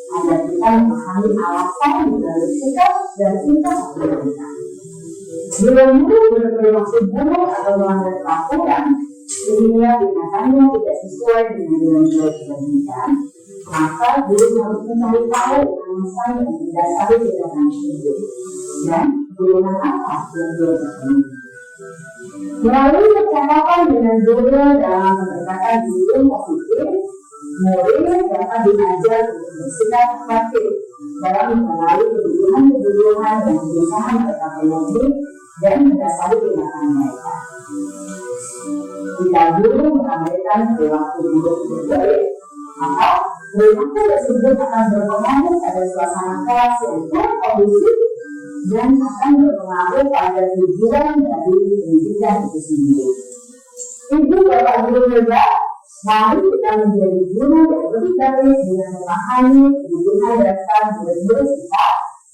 D: agar kita memahami alasan dibalik sikap dan tingkah laku mereka. Bila murid berperilaku buruk atau melanggar peraturan sehingga tindakannya tidak sesuai dengan yang sudah dijanjikan, maka guru harus mencari tahu alasan yang mendasari tindakan tersebut dan kebutuhan apa yang dia terpenuhi. Melalui percakapan dengan guru dalam pendekatan guru positif, murid dapat diajar untuk bersikap aktif dalam mengenali kebutuhan-kebutuhan yang berusaha mereka penuhi dan mendasari tindakan mereka. Jika guru mengabaikan perilaku buruk murid, maka perilaku tersebut akan berpengaruh pada suasana kelas yang kurang kondusif dan akan berpengaruh pada tujuan dari pendidikan itu sendiri. Ibu bapak guru hebat, mari kita menjadi guru yang lebih baik dengan memahami kebutuhan dasar murid-murid kita,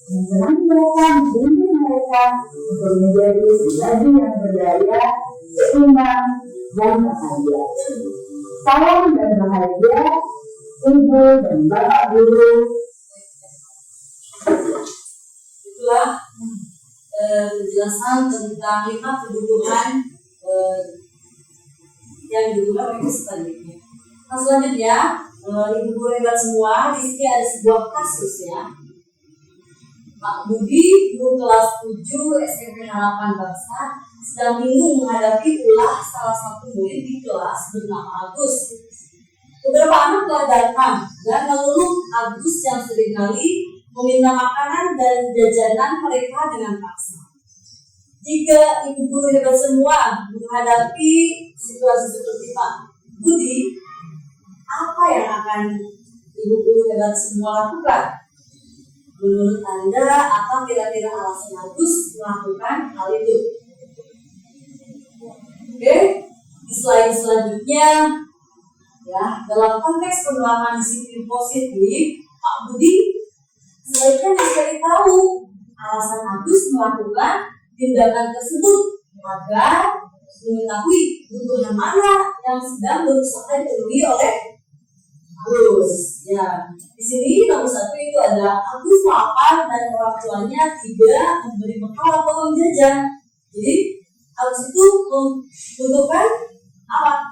D: menyenangi mereka, membimbing mereka untuk menjadi pribadi yang berdaya, seimbang, dan bahagia. Salam dan bahagia, ibu dan bapak guru.
B: Itulah penjelasan tentang 5 kebutuhan yang dibutuhkan oleh tadi. Nah, selanjutnya, ibu guru hebat semua, di sini ada sebuah kasus ya. Pak Budi, guru kelas 7 SMP Harapan Bangsa, sedang bingung menghadapi ulah salah satu murid di kelas bernama Agus. Beberapa anak telah datang dan mengeluh Agus yang seringkali meminta makanan dan jajanan mereka dengan paksa. Jika ibu guru hebat semua menghadapi situasi seperti Pak Budi, apa yang akan ibu guru hebat semua lakukan? Menurut Anda, apa kira-kira alasan Agus melakukan hal itu? Oke, di slide selanjutnya, ya, dalam konteks penerapan disiplin positif, Pak Budi sebaiknya mencari tahu alasan Agus melakukan tindakan tersebut agar mengetahui kebutuhan mana yang sedang berusaha dipenuhi oleh Agus. Ya, di sini nomor 1 itu ada Agus lapar dan orang tuanya tidak memberi bekal atau uang jajan. Jadi Agus itu membutuhkan apa?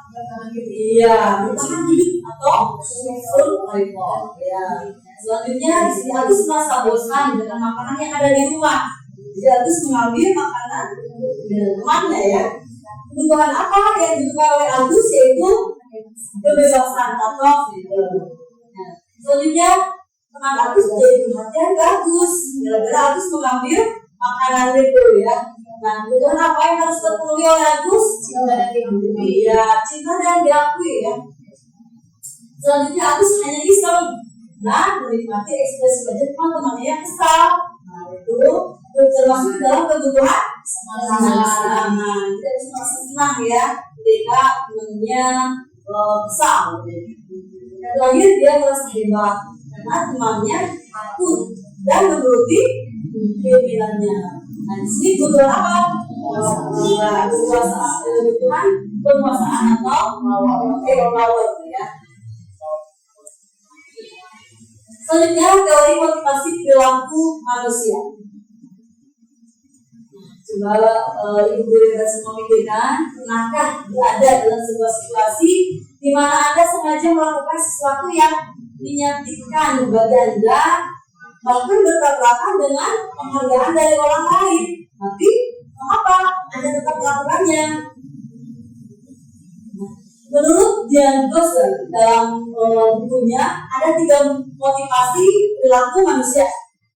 B: Iya, bertahan hidup atau survival. Ya. Selanjutnya di sini Agus merasa bosan dengan makanan yang ada di rumah. Jadi Agus mengambil makanan dari temannya ya. Kebutuhan apa yang dibutuhkan oleh Agus yaitu kebebasan atau freedom. Nah, selanjutnya teman Agus jadi perhatian ke Agus. Gara-gara Agus mengambil makanan itu ya. Nah, kemudian apa yang harus terpenuhi oleh Agus? Cinta dan diakui. Iya, cinta dan diakui ya. Selanjutnya Agus hanya iseng dan menikmati ekspresi wajah teman-temannya yang kesal. Nah, itu termasuk dalam kebutuhan senang. Tidak cuma senang ya, ketika temannya kesal. Dan terakhir dia merasa hebat karena temannya takut dan menuruti keinginannya. Nah, di sini kebutuhan apa? Kebutuhan penguasaan atau power ya. Selanjutnya teori motivasi perilaku manusia. Coba ibu guru dan semua pikirkan, pernahkah berada dalam sebuah situasi di mana Anda sengaja melakukan sesuatu yang menyakitkan bagi Anda, bahkan bertabrakan dengan penghargaan dari orang lain, tapi mengapa Anda tetap melakukannya? Menurut Dian Gosser dalam bukunya ada 3 motivasi perilaku manusia.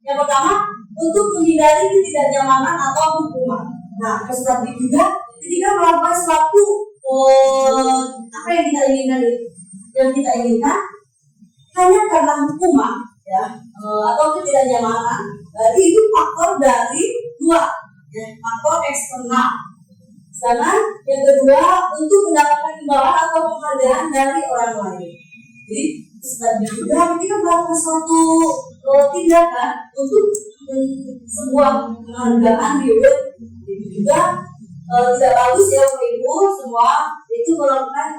B: Yang pertama, untuk menghindari ketidaknyamanan atau hukuman. Nah, selanjutnya juga ketika melakukan sesuatu apa yang kita inginkan hanya karena hukuman ya atau ketidaknyamanan, berarti itu faktor dari 2 ya, faktor eksternal. Sedangkan yang kedua untuk mendapatkan imbalan atau penghargaan dari orang lain. Jadi selanjutnya juga ketika melakukan suatu tindakan untuk sebuah penghargaan reward itu juga tidak bagus ya Bapak Ibu semua, itu melakukan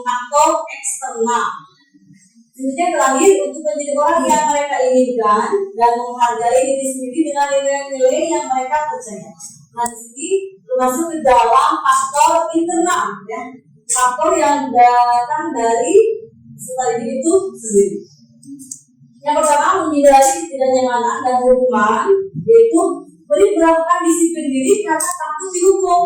B: faktor eksternal. Selanjutnya terakhir untuk menjadi orang yang mereka inginkan dan menghargai diri sendiri dengan nilai-nilai yang mereka percaya. Nah, di sini termasuk ke dalam faktor internal ya, faktor yang datang dari setelah itu sendiri. Yang pertama, menghindari ketidaknyamanan dan hukuman, yaitu melakukan disiplin diri karena takut dihukum.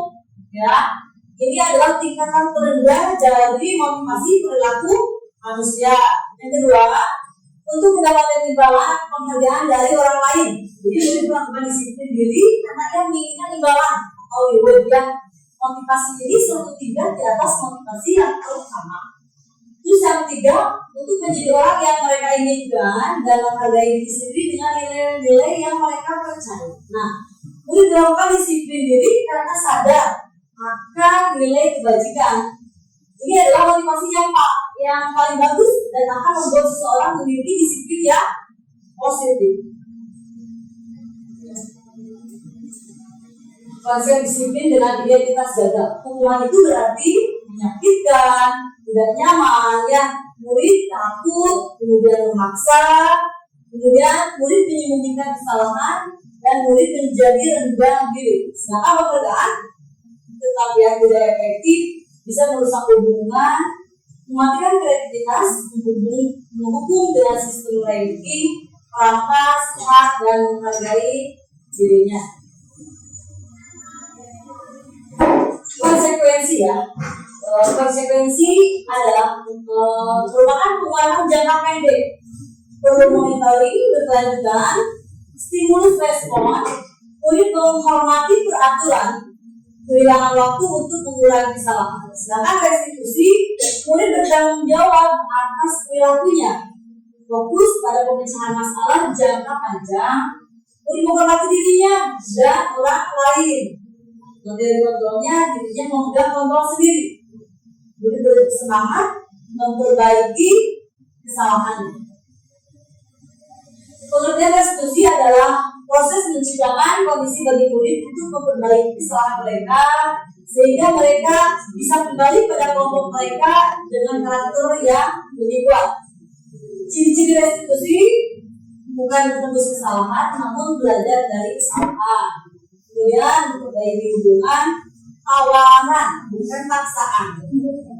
B: Ya, ini adalah tingkatan terendah dari motivasi perilaku manusia. Yang kedua, untuk mendapatkan imbalan penghargaan dari orang lain. Jadi melakukan disiplin diri karena ia menginginkan imbalan atau reward ya. Motivasi ini suatu tingkat di atas motivasi yang pertama. Terus yang ketiga, untuk menjadi orang yang mereka inginkan dan menghargai diri sendiri dengan nilai-nilai yang mereka percaya. Nah, Murid melakukan disiplin diri karena sadar akan nilai kebajikan. Ini adalah motivasi yang paling bagus dan akan membuat seseorang memiliki disiplin yang positif. Konsep disiplin dengan identitas jaga. Hubungan itu berarti menyakitkan, tidak nyaman, ya. Murid takut, kemudian memaksa, kemudian murid menyembunyikan kesalahan, dan murid menjadi rendah diri. Sedangkan pekerjaan tetap yang tidak efektif, bisa merusak hubungan, mematikan kreativitas, menghukum dengan sistem ranking, merampas hak dan menghargai dirinya. Konsekuensi ya, konsekuensi adalah merupakan pengaruh jangka pendek, perlu monitoring berkelanjutan, stimulus respon, murid menghormati peraturan, kehilangan waktu untuk mengurangi kesalahan. Sedangkan restitusi, murid bertanggung jawab atas perilakunya, fokus pada pemecahan masalah jangka panjang, murid menghormati dirinya dan orang lain. Dari kontrolnya, dirinya memegang kontrol sendiri. Murid bersemangat memperbaiki kesalahannya. Pengertian restitusi adalah proses menciptakan kondisi bagi murid untuk memperbaiki kesalahan mereka sehingga mereka bisa kembali pada kelompok mereka dengan karakter yang lebih kuat. Ciri-ciri restitusi bukan menembus kesalahan, namun belajar dari kesalahan. Kemudian memperbaiki hubungan, tawanan, bukan paksaan.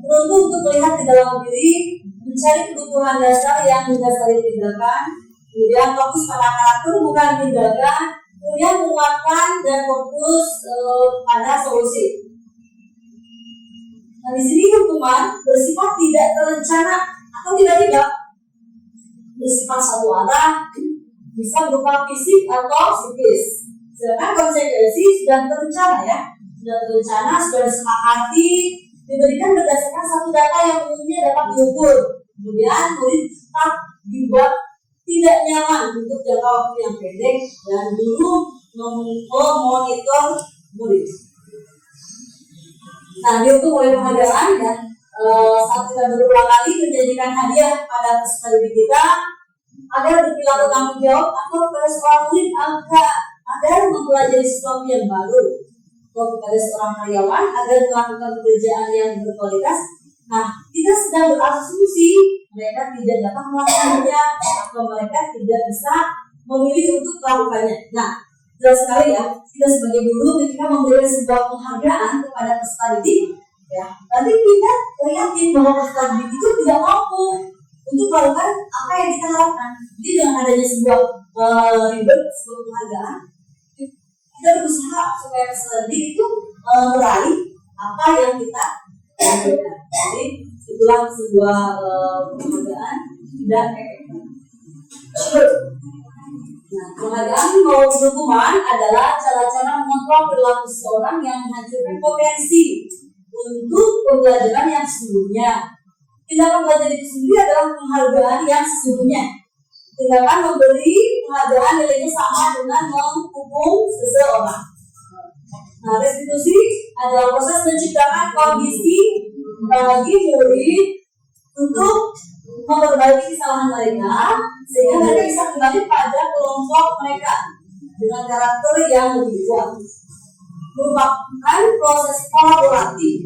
B: Beruntung untuk melihat di dalam diri, mencari kebutuhan dasar yang mendasari tindakan. Kemudian fokus pada karakter bukan tindakan, kemudian menguatkan dan fokus pada solusi. Nah, di sini hukuman bersifat tidak terencana atau tiba-tiba, bersifat satu arah, bisa berupa fisik atau psikis. Sedangkan konsekuensi sudah terencana ya, sudah terencana, sudah disepakati, diberikan berdasarkan satu data yang umumnya dapat diukur. Kemudian murid tetap dibuat tidak nyaman untuk jangka waktu yang pendek dan belum memonitor murid. Nah, dihukum oleh penghargaan ya, saat kita berulang kali menjanjikan hadiah pada peserta didik kita agar berperilaku tanggung jawab atau kepada seorang murid agar mempelajari sesuatu yang baru, atau kepada seorang karyawan agar melakukan pekerjaan yang berkualitas. Nah, kita sedang berasumsi mereka tidak dapat melakukannya atau mereka tidak bisa memilih untuk melakukannya. Nah, jelas sekali ya, kita sebagai guru ketika memberikan sebuah penghargaan kepada peserta didik, ya, nanti kita yakin bahwa peserta didik itu tidak mampu untuk melakukan apa yang kita harapkan. Jadi dengan adanya sebuah reward, sebuah penghargaan, kita berusaha supaya peserta didik itu meraih apa yang kita lakukan. Jadi itulah sebuah penghargaan tidak efektif. Nah, penghargaan maupun hukuman adalah cara-cara mengontrol perilaku seseorang yang menghancurkan potensi untuk pembelajaran yang sesungguhnya. Tindakan belajar itu sendiri adalah penghargaan yang sesungguhnya. Tindakan memberi penghargaan nilainya sama dengan menghukum seseorang. Nah, restitusi adalah proses menciptakan kondisi bagi murid untuk memperbaiki kesalahan mereka sehingga mereka bisa kembali pada kelompok mereka dengan karakter yang lebih kuat. Merupakan proses kolaboratif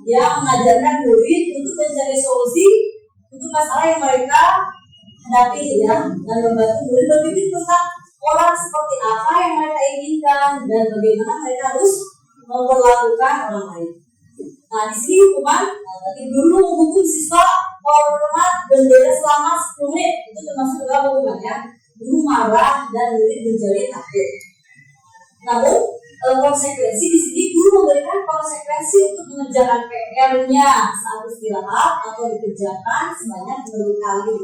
B: yang mengajarkan murid untuk mencari solusi untuk masalah yang mereka hadapi ya, dan membantu murid berpikir tentang orang seperti apa yang mereka inginkan dan bagaimana mereka harus memperlakukan orang lain. Nah, di sini hukuman tadi dulu menghukum siswa hormat bendera selama 10 menit, itu termasuk dalam hukuman ya. Guru marah dan murid menjadi takut. Namun konsekuensi di sini guru memberikan konsekuensi untuk mengerjakan PR-nya saat istirahat atau dikerjakan sebanyak 2 kali.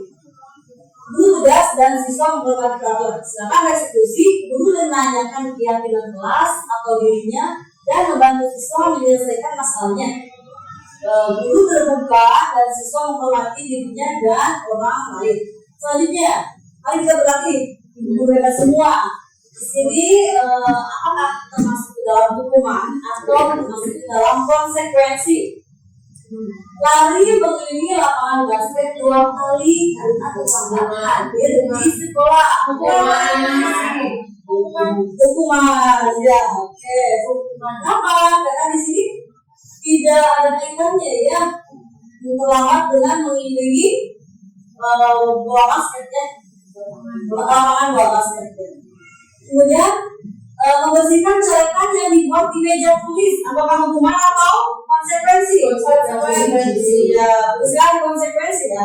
B: Guru tegas dan siswa menghormati peraturan. Sedangkan restitusi, guru menanyakan keyakinan kelas atau dirinya dan membantu siswa menyelesaikan masalahnya. Guru terbuka dan siswa menghormati dirinya dan orang lain. Selanjutnya, mari kita berlatih guru hebat semua. Di sini apakah termasuk ke dalam hukuman atau termasuk ke dalam konsekuensi? Lari mengelilingi lapangan basket 2 kali karena terlambat hadir di sekolah. Hukuman, ya, oke. Hukuman apa? Karena di sini tidak ada kaitannya ya, terlambat dengan mengelilingi bola basketnya, lapangan bola basketnya. Kemudian membersihkan coretan yang dibuat di meja tulis. Apakah hukuman atau konsekuensi? Konsekuensi. Ya, betul sekali, konsekuensi ya.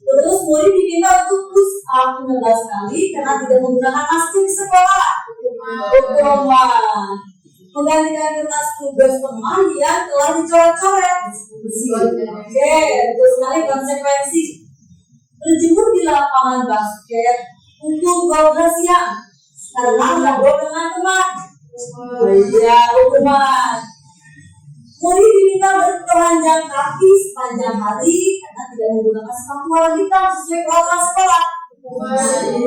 B: Terus murid diminta untuk push up 15 kali karena tidak menggunakan masker di sekolah. Hukuman. Menggantikan kertas tugas teman yang telah dicoret-coret. Oke, betul sekali, konsekuensi. Berjemur di lapangan basket untuk 12 siang karena ngobrol dengan teman. Ya, hukuman. Murid diminta bertelanjang kaki sepanjang hari karena tidak menggunakan sepatu warna hitam sesuai peraturan sekolah.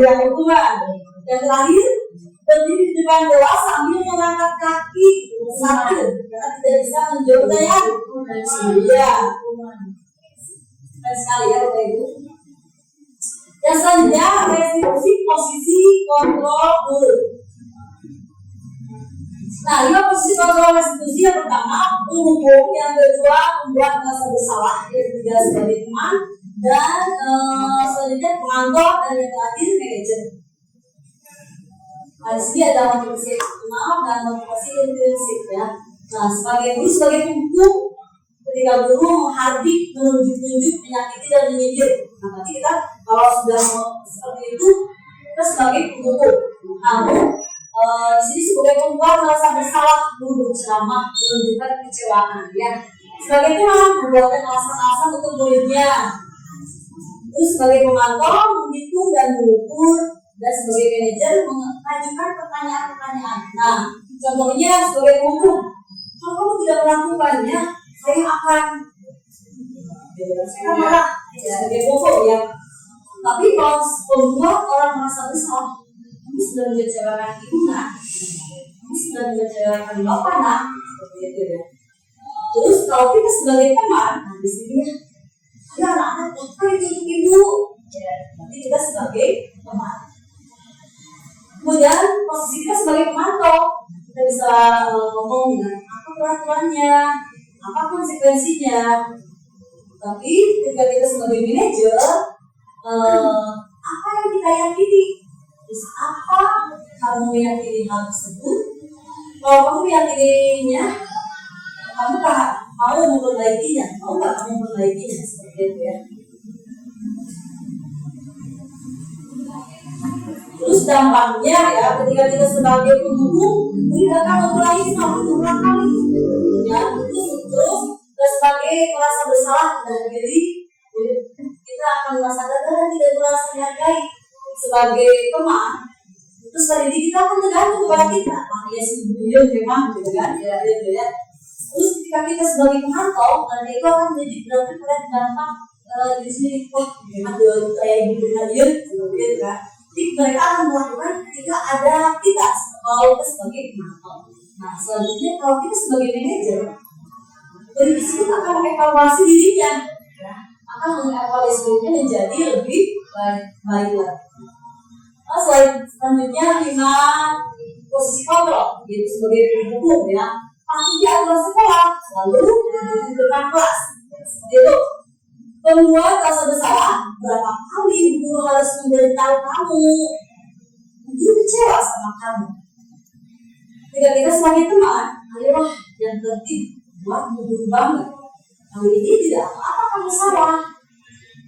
B: Ya, hukuman. Yang terakhir, berdiri di depan kelas sambil mengangkat kaki satu karena tidak bisa menjauh dayang. Ya, keren sekali ya Bapak Ibu. Yang selanjutnya, restitusi posisi kontrol mulut. Nah, 5 posisi kontrol restitusi. Yang pertama, menghukum. Yang kedua, membuat merasa bersalah. Yang ketiga, sebagai teman. Dan selanjutnya, pengantor. Dan yang terakhir, manajer. Nah, di sini ada motivasi eksternal dan motivasi intrinsik ya. Nah, sebagai guru, sebagai penghukum, ketika guru menghardik, menunjuk-nunjuk, menyakiti dan menyindir. Nah, nanti kita kalau sudah seperti itu, kita sebagai penghukum. Namun, di sini sebagai pembuat merasa bersalah, guru berceramah, menunjukkan kekecewaan ya. Sebagai teman, membuatkan alasan-alasan untuk muridnya. Terus sebagai pemantau, menghitung dan mengukur. Dan sebagai manajer, mengajukan pertanyaan-pertanyaan. Nah, contohnya sebagai penghukum, kalau kamu tidak melakukannya, saya akan marah sebagai pokok ya. Tapi kalau pembuat orang merasa bersalah, kamu sudah mengecewakan ibu nak, kamu sudah mengecewakan bapak nak, seperti itu ya. Terus kalau kita sebagai teman, nah di sini ada anak-anak apa itu untuk ibu, nanti kita sebagai teman. Kemudian posisi kita sebagai pemantau, kita bisa ngomong dengan apa peraturannya, apa konsekuensinya. Tapi ketika kita sebagai manajer, apa yang kita yakini? Terus apa kamu meyakini hal tersebut? Kalau kamu meyakininya, kamu mau memperbaikinya, mau nggak kamu memperbaikinya seperti itu ya. Terus dampaknya ya, ketika kita sebagai penghukum, kita akan mengulangi sampai berulang kali ya, terus sebagai merasa bersalah dan diri, kita akan merasa gagal dan tidak merasa dihargai sebagai teman. Terus tadi kita akan tergantung kepada kita, makanya si beliau memang gitu kan ya. Terus ketika kita sebagai pemantau, nanti itu akan menjadi berdampak pada dampak di sini. Wah, memang kayak gitu hadir seperti itu kan. Jadi mereka akan melakukan ketika ada kita kalau kita sebagai pemantau. Nah, selanjutnya kalau kita sebagai manajer, dari tersebut akan mengevaluasi dirinya, ya, akan mengevaluasi dirinya menjadi lebih baik lagi. Nah, selanjutnya 5 posisi kontrol, yaitu sebagai penghukum ya, patuhi aturan sekolah, lalu di depan kelas. Seperti itu. Pembuat rasa bersalah, berapa kali guru harus memberitahu kamu, guru kecewa sama kamu. Ketika kita sebagai teman, ayolah yang tertib, buat guru banget. Kali ini tidak apa-apa kamu salah.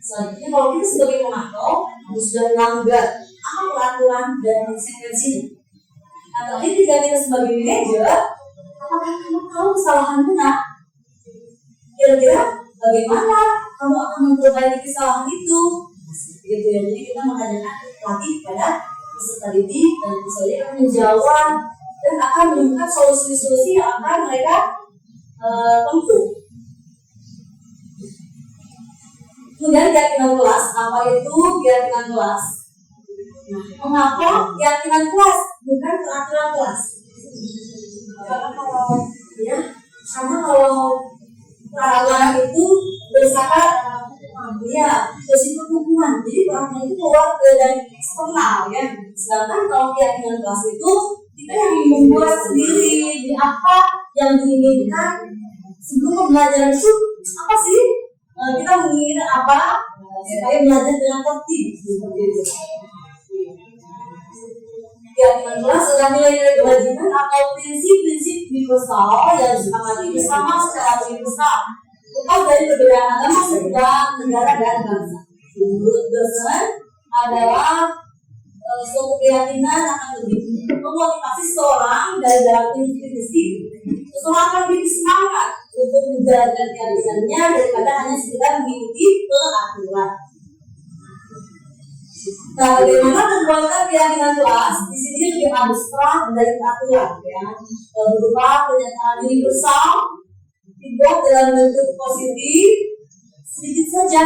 B: Selanjutnya kalau kita sebagai pemantau, kamu sudah melanggar apa peraturan dan konsekuensinya. Nah, terakhir ketika kita sebagai manajer, apakah kamu tahu kesalahanmu nak? Kira-kira bagaimana kamu akan memperbaiki kesalahan itu? Gitu ya. Jadi kita mengajarkan lagi kepada peserta didik dan misalnya akan menjawab dan akan menemukan solusi-solusi yang akan mereka tempuh. Kemudian keyakinan kelas, apa itu keyakinan kelas? Nah, mengapa keyakinan kelas bukan peraturan kelas? Karena kalau peraturan itu bersifat bersifat hukuman, jadi peraturan itu keluar dari eksternal ya. Sedangkan kalau keyakinan kelas itu kita yang membuat sendiri. Jadi apa yang diinginkan sebelum pembelajaran itu apa sih? Kita menginginkan apa supaya belajar dengan tertib seperti itu. Keyakinan kelas adalah nilai-nilai kewajiban atau prinsip-prinsip universal yang disepakati bersama secara universal lepas dari perbedaan agama, suku, negara, dan bangsa. Menurut Gerson adalah suatu keyakinan akan lebih memotivasi seseorang dari dalam prinsip-prinsip. Seseorang akan lebih semangat untuk menjalankan keyakinannya daripada hanya sekedar mengikuti peraturan. Nah, bagaimana membuatkan keyakinan kelas di sini lebih abstrak dari peraturan, ya, berupa pernyataan universal dibuat dalam bentuk positif sedikit saja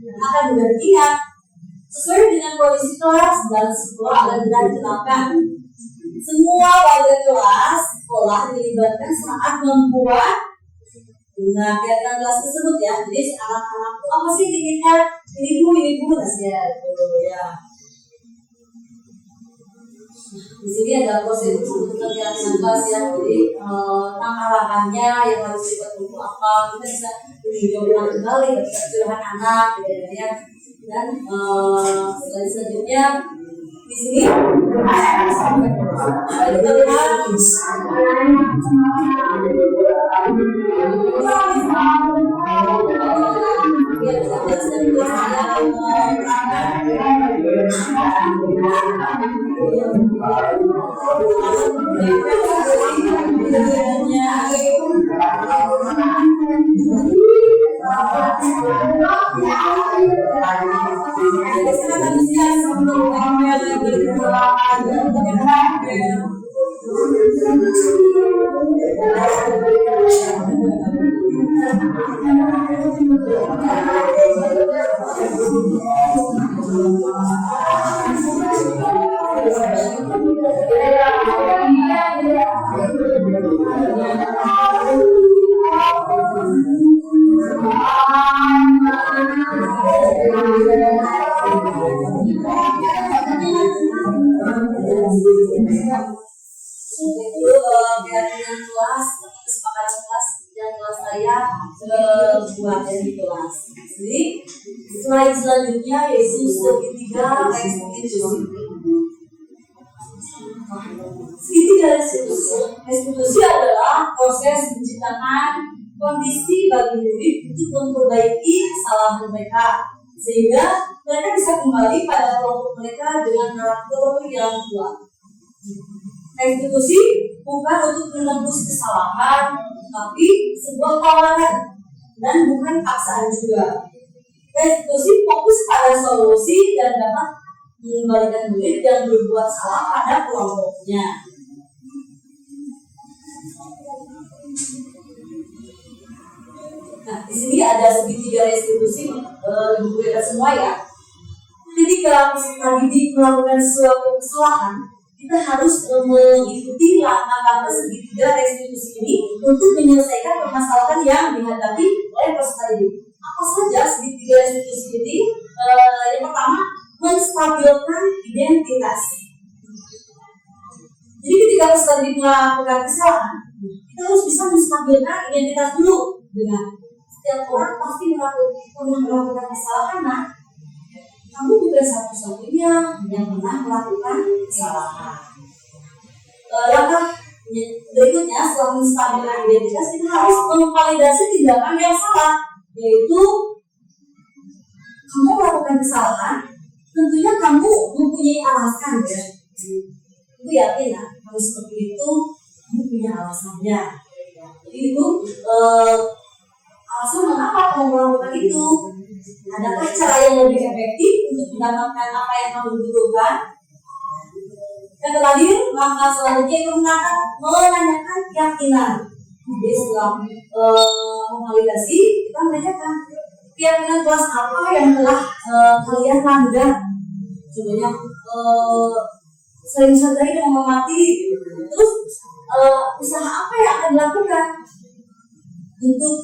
B: akan mudah diingat sesuai dengan kondisi kelas dan sekolah agar mudah diterapkan. Semua warga kelas sekolah dilibatkan saat membuat keyakinan kelas tersebut ya. Jadi anak-anak itu apa sih diinginkan? Ini bu, ya, ya. Di sini ada proses untuk keyakinan kelas ya. Jadi langkah-langkahnya yang harus kita tunggu apa, kita bisa meninjaukan kembali ketika curahan anak ya. Dan selanjutnya di sini kita lihat keyakinan kelas, kesepakatan kelas dan kelas saya buat dari kelas. Jadi slide selanjutnya yaitu segitiga restitusi. Segitiga restitusi adalah proses menciptakan kondisi bagi murid untuk memperbaiki kesalahan mereka sehingga mereka bisa kembali pada kelompok mereka dengan karakter yang kuat. Restitusi bukan untuk menembus kesalahan, tapi sebuah tawaran dan bukan paksaan juga. Restitusi fokus pada solusi dan dapat mengembalikan murid yang berbuat salah pada kelompoknya. Nah, di sini ada segitiga restitusi ibu kita semua ya. Ketika tadi melakukan suatu kesalahan, kita harus mengikuti langkah-langkah segitiga restitusi ini untuk menyelesaikan permasalahan yang dihadapi oleh peserta didik. Apa saja segitiga restitusi ini? Yang pertama, menstabilkan identitas. Jadi ketika peserta didik melakukan kesalahan, kita harus bisa menstabilkan identitas dulu. Dengan setiap orang pasti melakukan kesalahan, nah kamu bukan satu-satunya yang pernah melakukan kesalahan. Langkah berikutnya setelah menstabilkan identitas, kita harus memvalidasi tindakan yang salah, yaitu kamu melakukan kesalahan, tentunya kamu mempunyai alasan ya. Aku yakin ya, kalau seperti itu kamu punya alasannya. Jadi itu alasan mengapa kamu melakukan itu. Adakah cara yang lebih efektif untuk mendapatkan apa yang kamu butuhkan? Yang terakhir, langkah selanjutnya itu menanyakan keyakinan. Jadi setelah memvalidasi, kita menanyakan keyakinan kelas apa yang telah kalian langgar. Contohnya sering sadari dan mengamati, terus usaha apa yang akan dilakukan untuk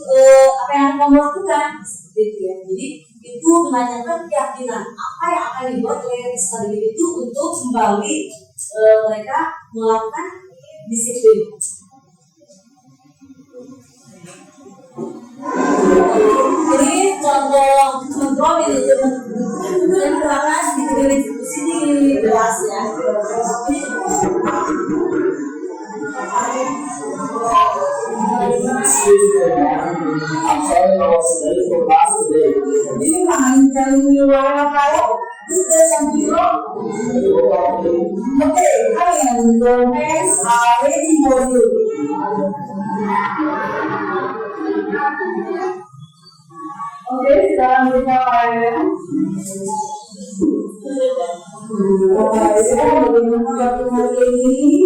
B: apa yang akan kamu lakukan, seperti itu ya. Jadi itu menanyakan keyakinan apa yang akan dibuat oleh study itu untuk kembali mereka melakukan disiplin. Jadi contoh manajemen dan keterangan di diskusi di kelas ya.
D: Ini main dari luar apa? Kita yang biru. Oke, kalian Gomez ready for you. Oke, sekarang kita mulai. Bagaimana waktu hari ini?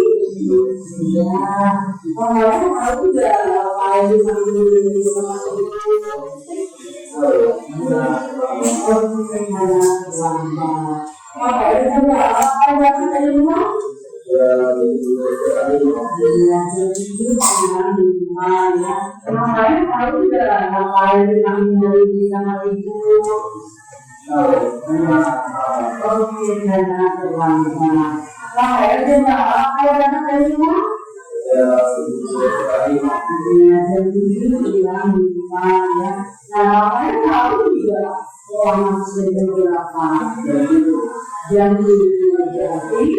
D: Ya, orang tahu nggak apa yang disampaikan sama yang terjadi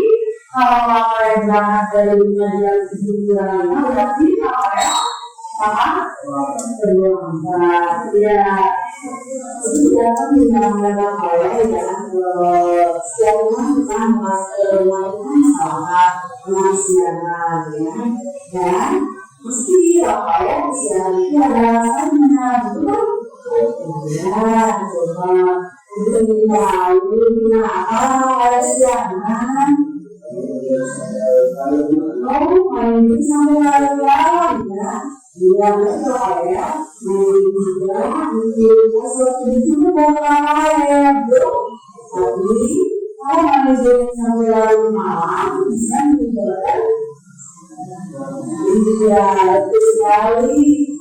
D: kalau apa yang berangkat dari dunia yang sebenarnya berarti apa ya? Apa? Berangkat ya. Itu kita tidak melakukan hal ya. Setiap orang kan melakukan salah manusiawan ya. Dan mesti apa ya? Manusia itu ada rasanya, betul? Ya, coba.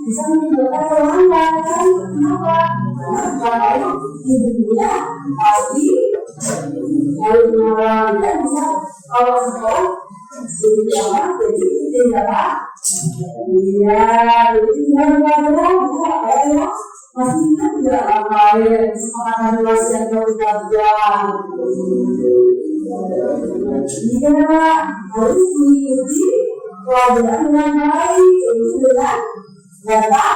D: Bisa menimbulkan perlawanan kan? Kenapa? Karena hidupnya pasti kalau menawarkan dan bisa kalau sekolah jadi apa? Jadi tidak apa? Iya, jadi tidak ada apa ya? Masih ingat tidak apa ya? Kesempatan luas yang kau dapatkan. Iya, harus mengikuti pelajaran dengan baik, itu dengan data.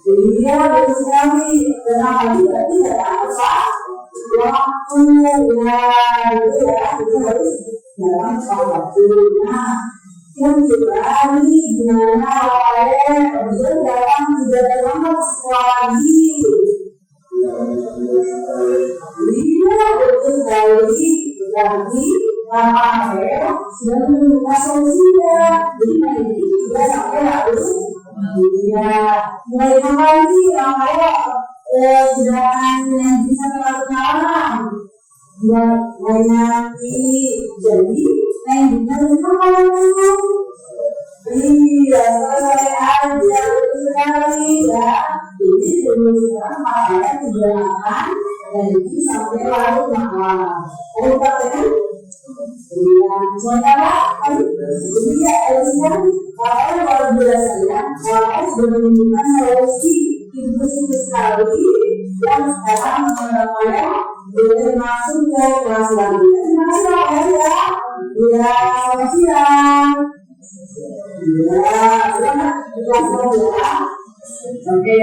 D: Iya, betul sekali. Kenapa juga tidak apa? Waktu ya, itu ya, itu harus dalam waktu. Nah, yang kedua nih gimana awalnya? Kemudian dalam tidak dalam sekolah lagi. Iya, betul sekali. Lagi ya, sudah menemukan solusinya. Jadi ini juga sampai harus mulai kembali sudah yang bisa melakukan mulai nanti jadi yang benar itu iya selesai aja betul sekali ya. Jadi sekarang makanya digunakan dan ini sampai larut malam. Kamu katakan iya, sementara jadi ya elusnya makanya kalau biasanya makanya sudah menunjukkan solusi itu sekali yang sekarang namanya boleh masuk ke kelas selanjutnya. Terima kasih ya. Ya, selamat siang. Ya, selamat di kelas selanjutnya. Oke.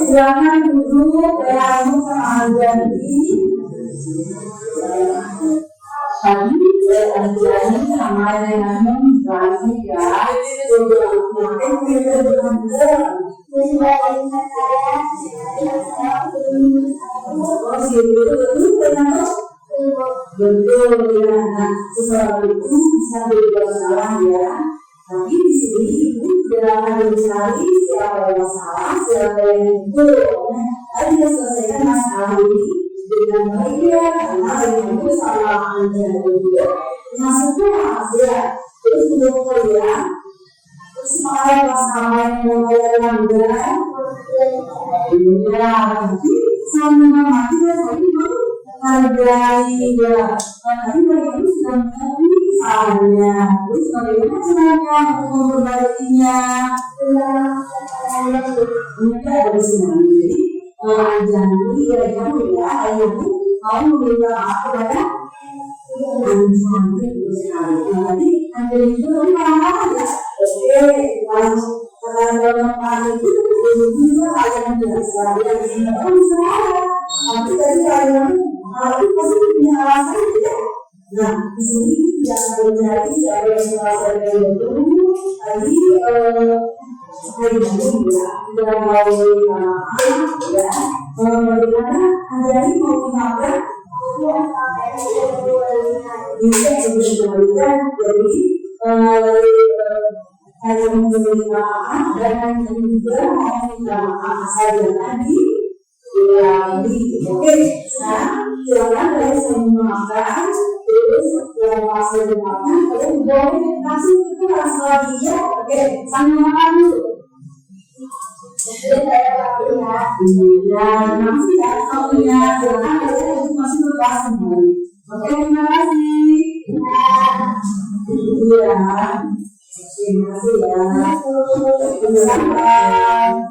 D: Silakan duduk dan mengajar tadi ajaran sama dengan berarti ya betul ya, nah sesuatu itu bisa berbuat salah ya. Tapi di sini ibu tidak akan mencari siapa yang salah, siapa yang betul. Tadi kita selesaikan masalah ini dengan baik ya, karena yang itu salah anda juga. Maksudnya ya, terus untuk ya, terus masalah masalah yang mulai melanggar, ya, tapi sama mati ya tadi baru hargai ya. Tadi mereka itu sudah mengerti salahnya, terus bagaimana caranya untuk memperbaikinya? Mereka ada sebenarnya. Jadi jangan dikira-kira ya, ayahmu mau meminta maaf kepada anjing itu sekali. Jadi anjing itu marah ya. Kalau orang itu juga ayah biasa, yang sebenarnya salah. Tapi tadi ayahmu itu pasti punya alasan tidak. Nah, di sini tidak terjadi siapa yang merasa betul. Tadi tidak mau ya, bagaimana Anjani mau mengapa? Bisa diberikan jadi hanya memberi maaf dan juga mau minta maaf saja tadi. Ya, oke. Nah, silakan kalian saya memaafkan. Terus yang masih dimaafkan, kalian boleh langsung ke kelas lagi ya. Oke, sambil makan dulu. Ya, masih ya, soalnya silakan kalian untuk masuk ke kelas kembali. Oke, terima kasih. Iya, terima kasih ya. Selamat.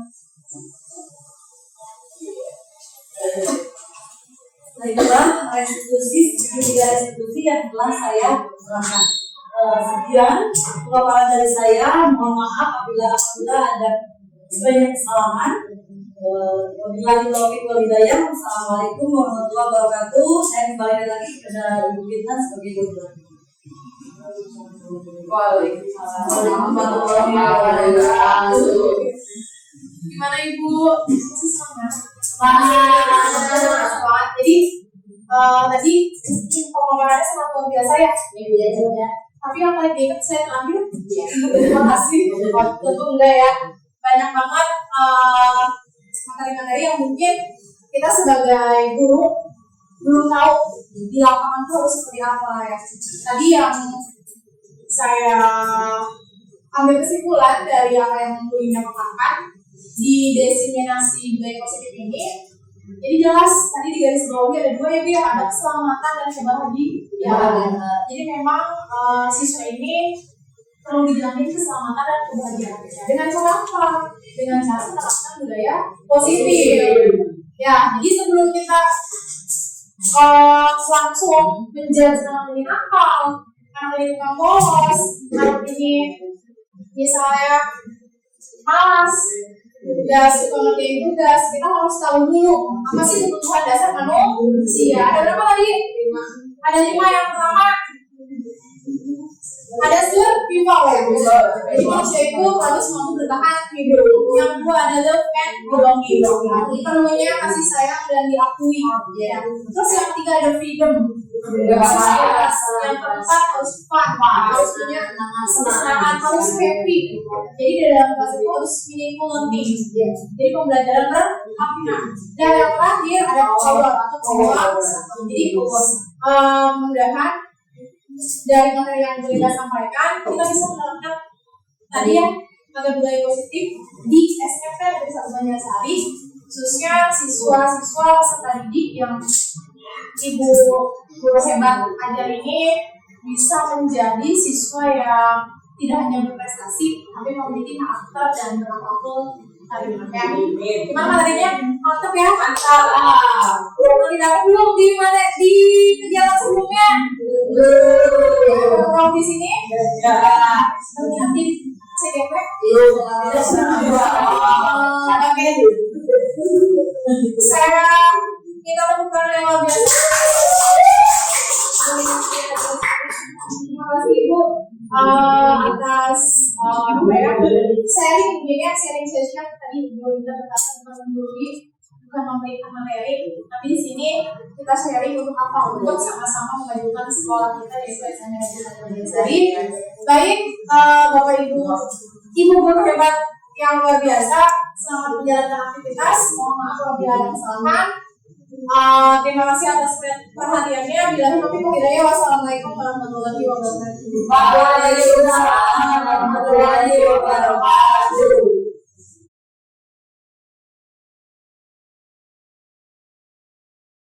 B: Baiklah, tiga restitusi yang telah saya terangkan. Sekian pemaparan dari saya. Mohon maaf apabila ada banyak kesalahan. Wabillahi taufiq wal hidayah. Assalamualaikum warahmatullahi wabarakatuh. Saya kembali lagi kepada Ibu Fitna sebagai guru.
A: Waalaikumsalam warahmatullahi wabarakatuh. Gimana Ibu? Masih semangat? Semangat. Jadi tadi pemaparannya sangat luar biasa ya. Tapi yang paling diingat saya ambil. Terima kasih. Tentu enggak ya. Banyak banget materi-materi yang mungkin kita sebagai guru belum tahu di lapangan itu harus seperti apa ya. Tadi yang saya ambil kesimpulan dari apa yang Bu Ina katakan di diseminasi budaya positif ini, jadi jelas tadi di garis bawahnya ada dua ya, biar ada keselamatan dan kebahagiaan. Jadi memang siswa ini perlu dijamin keselamatan dan kebahagiaan. Dengan cara apa? Dengan cara menerapkan budaya positif. Ya, jadi sebelum kita langsung menjudge anak ini nakal, anak ini tukang bolos, anak ini misalnya malas, gas kemudian itu gas kita harus tahu dulu apa sih kebutuhan dasar manusia. Ada berapa tadi? Ada 5. Yang pertama ada survival ya. Jadi manusia itu harus mampu bertahan hidup. Yang kedua ada love and belonging. Perlunya kasih sayang dan diakui. Ya. Terus yang ketiga ada freedom. Yang keempat harus fun, harus punya kesenangan, harus happy. Jadi di dalam kelas itu harus meaningful learning. Jadi pembelajaran bermakna. Dan yang terakhir ada power atau power. Jadi mudah-mudahan dari materi yang kita sampaikan kita bisa menerapkan tadi ya agar budaya positif di SMP Negeri 1 Banjarsari, khususnya siswa-siswa peserta didik yang ibu guru hebat ajar ini bisa menjadi siswa yang tidak hanya berprestasi tapi memiliki karakter dan berapapun hari ini. Gimana materinya? Mantap ya? Mantap. Belum didapat belum di mana di kegiatan sebelumnya? Belum di sini? Ya. Nanti CGP? Oke. Saya minta tepuk tangan yang luar biasa. Terima kasih Ibu atas sharing session tadi Ibu Linda berkata bukan memberikan materi, tapi di sini kita sharing untuk apa? Untuk sama-sama memajukan sekolah kita yaitu SMA Negeri 1 Banjarsari. Baik, Bapak Ibu guru hebat yang luar biasa, selamat menjalankan aktivitas. Mohon maaf apabila ada kesalahan. Terima kasih atas perhatiannya. Bila taufiq wal hidayah. Wassalamualaikum warahmatullahi wabarakatuh.
B: Waalaikumsalam warahmatullahi wabarakatuh.